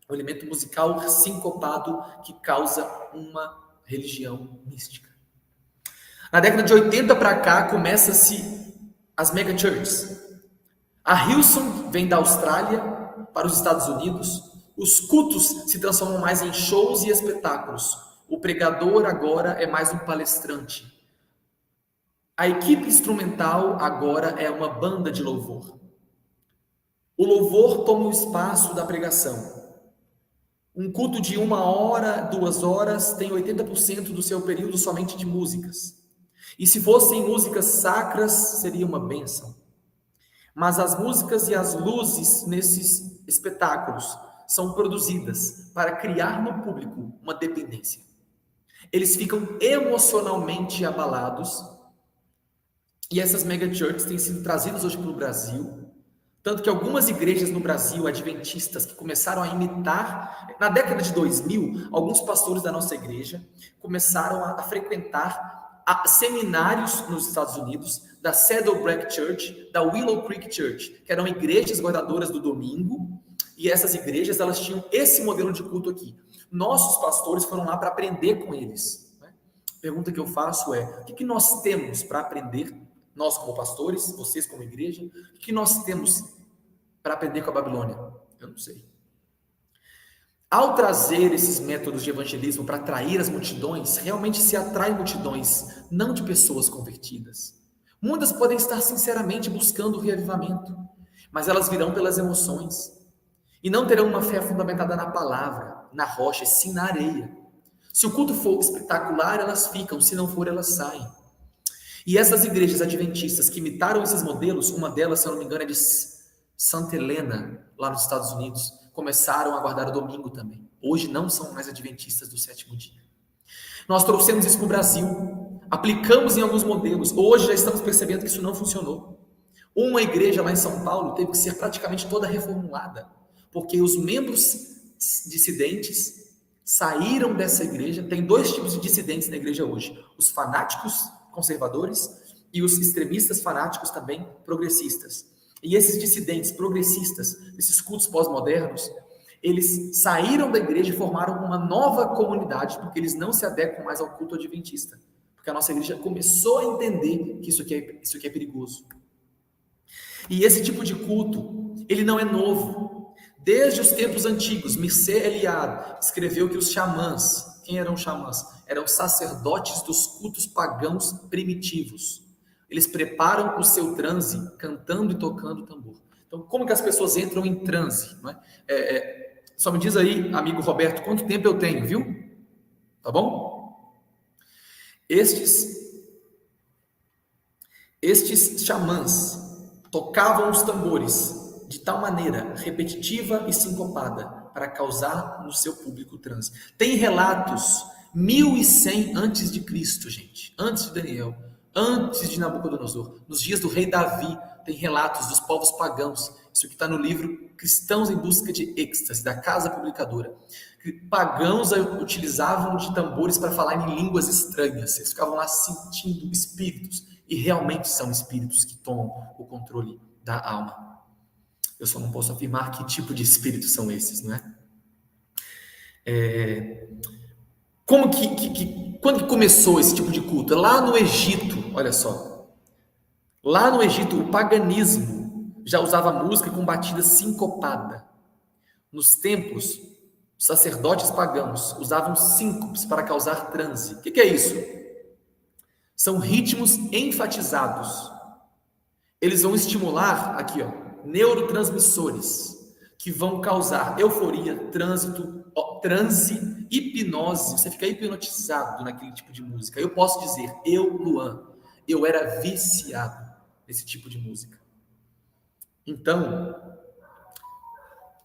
Speaker 1: um elemento musical sincopado que causa uma religião mística. Na década de 80 para cá, começa-se as mega churches. A Hillsong vem da Austrália para os Estados Unidos. Os cultos se transformam mais em shows e espetáculos. O pregador agora é mais um palestrante. A equipe instrumental agora é uma banda de louvor. O louvor toma o espaço da pregação. Um culto de 1 hora, 2 horas, tem 80% do seu período somente de músicas. E se fossem músicas sacras, seria uma bênção. Mas as músicas e as luzes nesses espetáculos são produzidas para criar no público uma dependência. Eles ficam emocionalmente abalados. E essas mega churches têm sido trazidas hoje para o Brasil. Tanto que algumas igrejas no Brasil, adventistas, que começaram a imitar, na década de 2000, alguns pastores da nossa igreja começaram a frequentar seminários nos Estados Unidos, da Saddleback Church, da Willow Creek Church, que eram igrejas guardadoras do domingo, e essas igrejas, elas tinham esse modelo de culto aqui. Nossos pastores foram lá para aprender com eles. A pergunta que eu faço é, o que nós temos para aprender, nós como pastores, vocês como igreja, o que nós temos para aprender com a Babilônia? Eu não sei. Ao trazer esses métodos de evangelismo para atrair as multidões, realmente se atrai multidões, não de pessoas convertidas. Muitas podem estar sinceramente buscando o reavivamento, mas elas virão pelas emoções e não terão uma fé fundamentada na palavra, na rocha, e sim na areia. Se o culto for espetacular, elas ficam, se não for, elas saem. E essas igrejas adventistas que imitaram esses modelos, uma delas, se eu não me engano, é de Santa Helena, lá nos Estados Unidos, começaram a guardar o domingo também. Hoje não são mais adventistas do 7º dia. Nós trouxemos isso para o Brasil, aplicamos em alguns modelos. Hoje já estamos percebendo que isso não funcionou. Uma igreja lá em São Paulo teve que ser praticamente toda reformulada, porque os membros dissidentes saíram dessa igreja. Tem 2 tipos de dissidentes na igreja hoje: os fanáticos conservadores e os extremistas fanáticos também progressistas. E esses dissidentes progressistas, esses cultos pós-modernos, eles saíram da igreja e formaram uma nova comunidade, porque eles não se adequam mais ao culto adventista. Porque a nossa igreja começou a entender que isso aqui é perigoso. E esse tipo de culto, ele não é novo. Desde os tempos antigos, Mircea Eliade escreveu que os xamãs, quem eram xamãs? Eram sacerdotes dos cultos pagãos primitivos. Eles preparam o seu transe cantando e tocando tambor. Então, como que as pessoas entram em transe? Não é? Só me diz aí, amigo Roberto, quanto tempo eu tenho, viu? Tá bom? Estes xamãs tocavam os tambores de tal maneira repetitiva e sincopada para causar no seu público transe. Tem relatos 1100 antes de Cristo, gente, antes de Daniel, antes de Nabucodonosor, nos dias do rei Davi, tem relatos dos povos pagãos. Isso que está no livro Cristãos em Busca de Êxtase, da Casa Publicadora. Pagãos utilizavam de tambores para falar em línguas estranhas. Eles ficavam lá sentindo espíritos, e realmente são espíritos que tomam o controle da alma. Eu só não posso afirmar que tipo de espíritos são esses, não é? Quando que começou esse tipo de culto? Lá no Egito, olha só. Lá no Egito, o paganismo já usava música com batida sincopada. Nos templos, os sacerdotes pagãos usavam síncopes para causar transe. O que é isso? São ritmos enfatizados. Eles vão estimular, aqui, neurotransmissores, que vão causar euforia, transe, hipnose. Você fica hipnotizado naquele tipo de música. Eu posso dizer, Luan, eu era viciado nesse tipo de música. Então,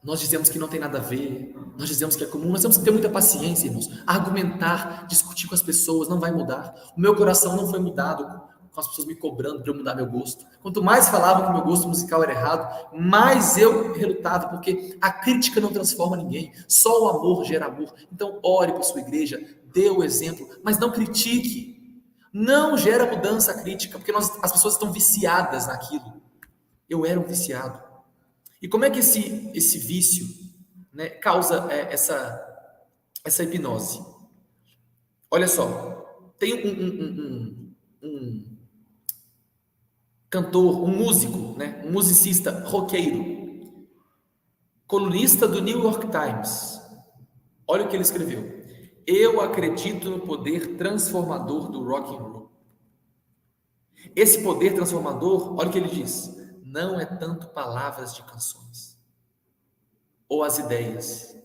Speaker 1: nós dizemos que não tem nada a ver, nós dizemos que é comum, nós temos que ter muita paciência, irmãos. Argumentar, discutir com as pessoas não vai mudar. O meu coração não foi mudado com as pessoas me cobrando para eu mudar meu gosto. Quanto mais falavam que o meu gosto musical era errado, mais eu relutava, porque a crítica não transforma ninguém, só o amor gera amor. Então, ore por sua igreja, dê o exemplo, mas não critique. Não gera mudança a crítica, porque as pessoas estão viciadas naquilo. Eu era um viciado. E como é que esse vício né, causa essa hipnose. Olha só, tem um cantor, um músico, né, um musicista roqueiro, colunista do New York Times. Olha o que ele escreveu. Eu acredito no poder transformador do rock and roll. Esse poder transformador, olha o que ele diz, não é tanto palavras de canções ou as ideias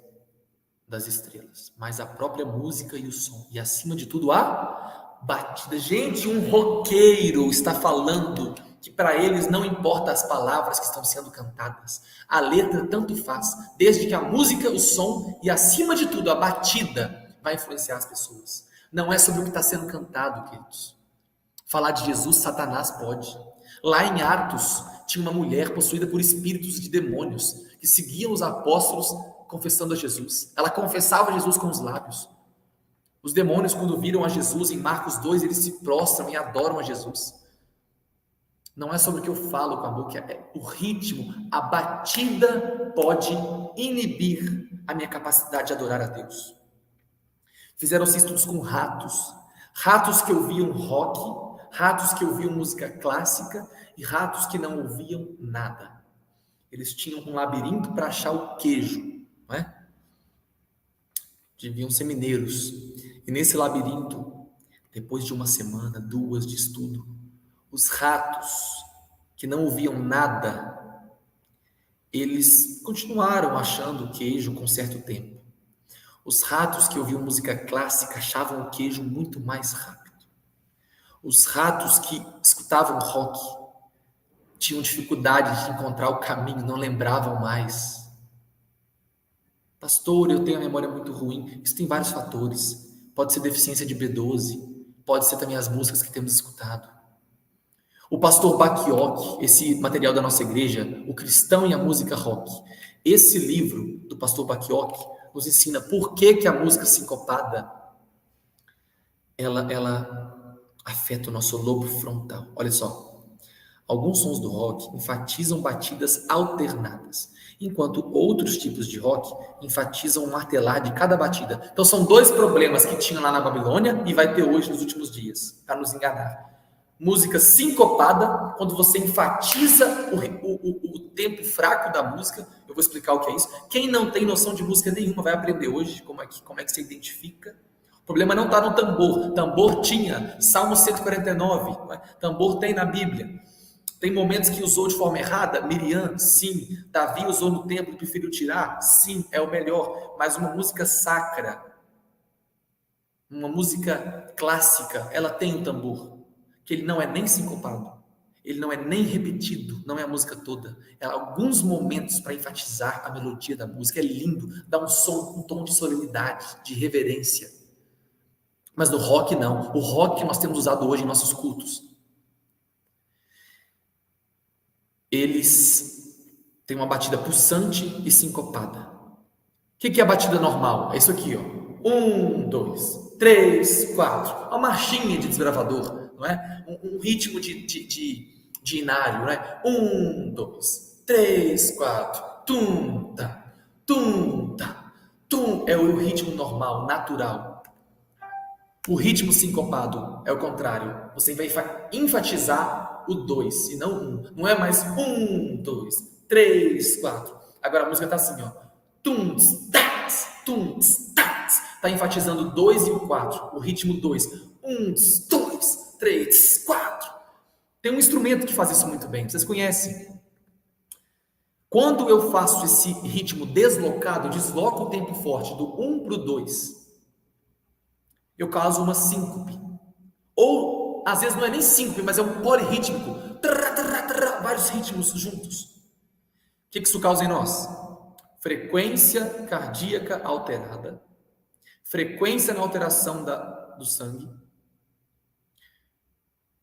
Speaker 1: das estrelas, mas a própria música e o som, e acima de tudo a batida. Gente, um roqueiro está falando que para eles não importa as palavras que estão sendo cantadas, a letra tanto faz, desde que a música, o som e acima de tudo a batida vai influenciar as pessoas. Não é sobre o que está sendo cantado, queridos. Falar de Jesus, Satanás pode. Lá em Atos, tinha uma mulher possuída por espíritos de demônios que seguiam os apóstolos confessando a Jesus. Ela confessava Jesus com os lábios. Os demônios, quando viram a Jesus em Marcos 2, eles se prostram e adoram a Jesus. Não é sobre o que eu falo com a boca, é o ritmo, a batida pode inibir a minha capacidade de adorar a Deus. Fizeram-se estudos com ratos, ratos que ouviam rock, ratos que ouviam música clássica e ratos que não ouviam nada. Eles tinham um labirinto para achar o queijo, não é? Deviam ser mineiros. E nesse labirinto, depois de uma semana, 2 de estudo, os ratos que não ouviam nada, eles continuaram achando o queijo com certo tempo. Os ratos que ouviam música clássica achavam o queijo muito mais rápido. Os ratos que escutavam rock tinham dificuldade de encontrar o caminho, não lembravam mais. Pastor, eu tenho a memória muito ruim. Isso tem vários fatores. Pode ser deficiência de B12, pode ser também as músicas que temos escutado. O pastor Bacchiocchi, esse material da nossa igreja, O Cristão e a Música Rock, esse livro do pastor Bacchiocchi nos ensina por que a música sincopada ela afeta o nosso lobo frontal. Olha só, alguns sons do rock enfatizam batidas alternadas, enquanto outros tipos de rock enfatizam o martelar de cada batida. Então são 2 problemas que tinham lá na Babilônia e vai ter hoje nos últimos dias, para nos enganar. Música sincopada, quando você enfatiza o tempo fraco da música. Eu vou explicar o que é isso. Quem não tem noção de música nenhuma vai aprender hoje como é que você identifica. O problema não está no tambor. Tambor tinha, Salmo 149, não é? Tambor tem na Bíblia. Tem momentos que usou de forma errada? Miriam, sim. Davi usou no templo e preferiu tirar? Sim, é o melhor. Mas uma música sacra, uma música clássica, ela tem um tambor, que ele não é nem sincopado, ele não é nem repetido, não é a música toda, é alguns momentos para enfatizar a melodia da música. É lindo, dá um som, um tom de solenidade, de reverência. Mas no rock não. O rock que nós temos usado hoje em nossos cultos, eles têm uma batida pulsante e sincopada. O que é a batida normal? É isso aqui, ó. 1, 2, 3, 4. Uma marchinha de desbravador, não é? Um ritmo de inário, não é? 1, 2, 3, 4. Tum, tá, tum, tá, tum. É o ritmo normal, natural. O ritmo sincopado é o contrário. Você vai enfatizar o 2 e não o 1. Não é mais 1, 2, 3, 4. Agora a música está assim, ó. Tum, tats, tum, tats. Está enfatizando o 2 e o 4. O ritmo 2. 1, 2, 3, 4. Tem um instrumento que faz isso muito bem. Vocês conhecem? Quando eu faço esse ritmo deslocado, eu desloco o tempo forte do 1 para o 2. Eu causo uma síncope. Ou, às vezes, não é nem síncope, mas é um polirrítmico. Vários ritmos juntos. O que isso causa em nós? Frequência cardíaca alterada. Frequência na alteração do sangue.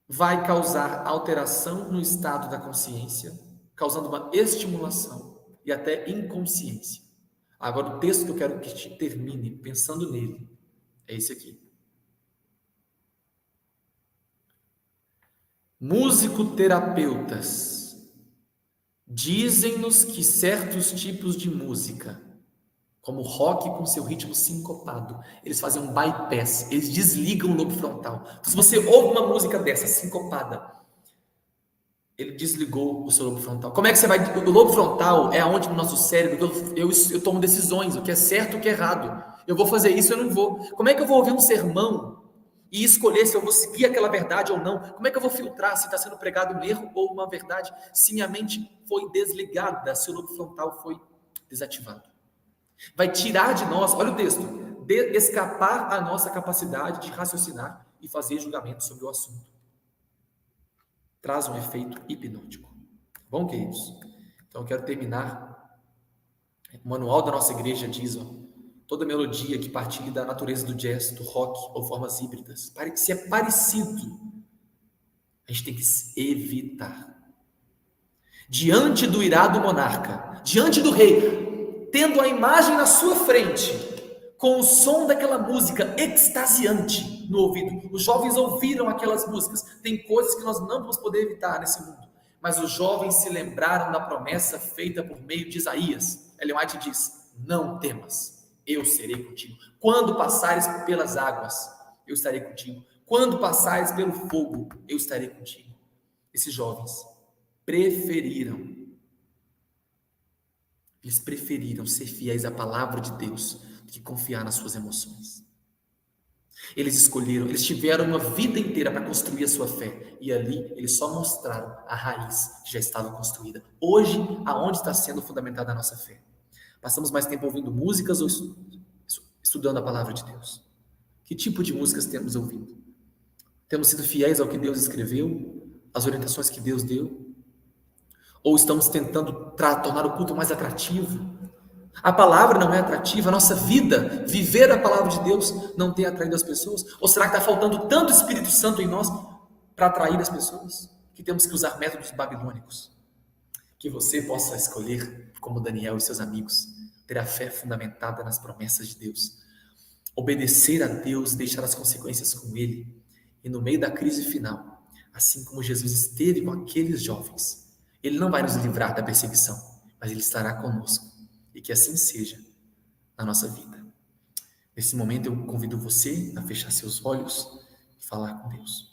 Speaker 1: Vai causar alteração no estado da consciência, causando uma estimulação e até inconsciência. Agora, o texto que eu quero que termine pensando nele é esse aqui. Musicoterapeutas dizem-nos que certos tipos de música como o rock com seu ritmo sincopado. Eles fazem um bypass, eles desligam o lobo frontal. Então, se você ouve uma música dessa, sincopada, ele desligou o seu lobo frontal. Como é que você vai... O lobo frontal é onde no nosso cérebro eu tomo decisões, o que é certo e o que é errado. Eu vou fazer isso, eu não vou. Como é que eu vou ouvir um sermão e escolher se eu vou seguir aquela verdade ou não? Como é que eu vou filtrar se está sendo pregado um erro ou uma verdade? Se minha mente foi desligada, se o lobo frontal foi desativado. Vai tirar de nós, olha o texto, escapar a nossa capacidade de raciocinar e fazer julgamento sobre o assunto. Traz um efeito hipnótico. Bom, queridos? Então eu quero terminar. O manual da nossa igreja diz, toda melodia que partilhe da natureza do jazz, do rock ou formas híbridas, se é parecido, a gente tem que evitar. Diante do irado monarca, diante do rei, tendo a imagem na sua frente, com o som daquela música extasiante no ouvido. Os jovens ouviram aquelas músicas. Tem coisas que nós não vamos poder evitar nesse mundo. Mas os jovens se lembraram da promessa feita por meio de Isaías. Ellen White diz: não temas, eu serei contigo. Quando passares pelas águas, eu estarei contigo. Quando passares pelo fogo, eu estarei contigo. Esses jovens eles preferiram ser fiéis à palavra de Deus do que confiar nas suas emoções. Eles tiveram uma vida inteira para construir a sua fé, e ali eles só mostraram a raiz que já estava construída. Hoje, aonde está sendo fundamentada a nossa fé? Passamos mais tempo ouvindo músicas ou estudando a palavra de Deus? Que tipo de músicas temos ouvido? Temos sido fiéis ao que Deus escreveu, às orientações que Deus deu? Ou estamos tentando tornar o culto mais atrativo? A palavra não é atrativa, a nossa vida, viver a palavra de Deus, não tem atraído as pessoas? Ou será que está faltando tanto Espírito Santo em nós para atrair as pessoas, que temos que usar métodos babilônicos? Que você possa escolher, como Daniel e seus amigos, ter a fé fundamentada nas promessas de Deus, obedecer a Deus, deixar as consequências com Ele, e no meio da crise final, assim como Jesus esteve com aqueles jovens, Ele não vai nos livrar da perseguição, mas Ele estará conosco, e que assim seja na nossa vida. Nesse momento eu convido você a fechar seus olhos e falar com Deus.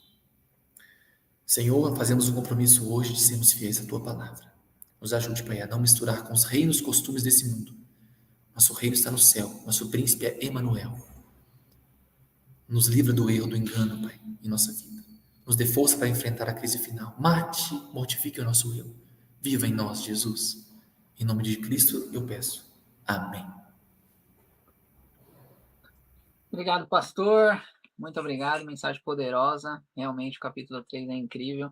Speaker 1: Senhor, fazemos um compromisso hoje de sermos fiéis à Tua palavra. Nos ajude, Pai, a não misturar com os reinos e costumes desse mundo. Nosso reino está no céu, nosso príncipe é Emanuel. Nos livra do erro, do engano, Pai, em nossa vida. Nos dê força para enfrentar a crise final. Mortifique o nosso eu. Viva em nós, Jesus. Em nome de Cristo eu peço. Amém.
Speaker 2: Obrigado, pastor. Muito obrigado. Mensagem poderosa. Realmente, o capítulo 3 é incrível.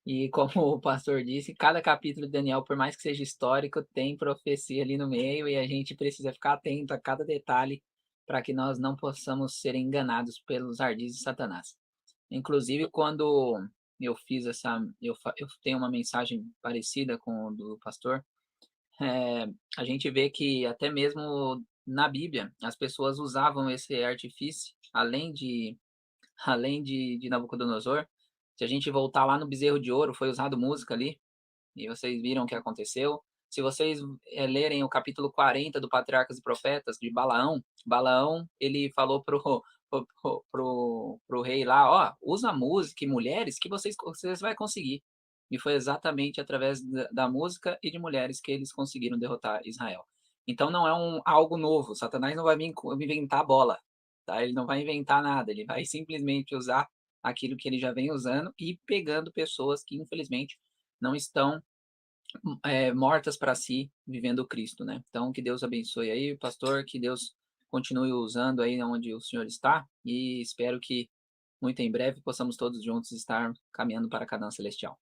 Speaker 2: E como o pastor disse, cada capítulo de Daniel, por mais que seja histórico, tem profecia ali no meio e a gente precisa ficar atento a cada detalhe para que nós não possamos ser enganados pelos ardis de Satanás. Inclusive, quando eu fiz eu tenho uma mensagem parecida com o do pastor, a gente vê que até mesmo na Bíblia as pessoas usavam esse artifício, além de Nabucodonosor. Se a gente voltar lá no bezerro de ouro, foi usado música ali, e vocês viram o que aconteceu. Se vocês lerem o capítulo 40 do Patriarcas e Profetas, de Balaão, ele falou pro rei lá, ó, usa música e mulheres que vocês vai conseguir. E foi exatamente através da música e de mulheres que eles conseguiram derrotar Israel. Então não é algo novo, Satanás não vai inventar bola, tá? Ele não vai inventar nada, ele vai simplesmente usar aquilo que ele já vem usando e pegando pessoas que infelizmente não estão mortas para si, vivendo o Cristo, né? Então, que Deus abençoe aí, pastor, que Deus continue usando aí onde o senhor está, e espero que muito em breve possamos todos juntos estar caminhando para a Canaã Celestial.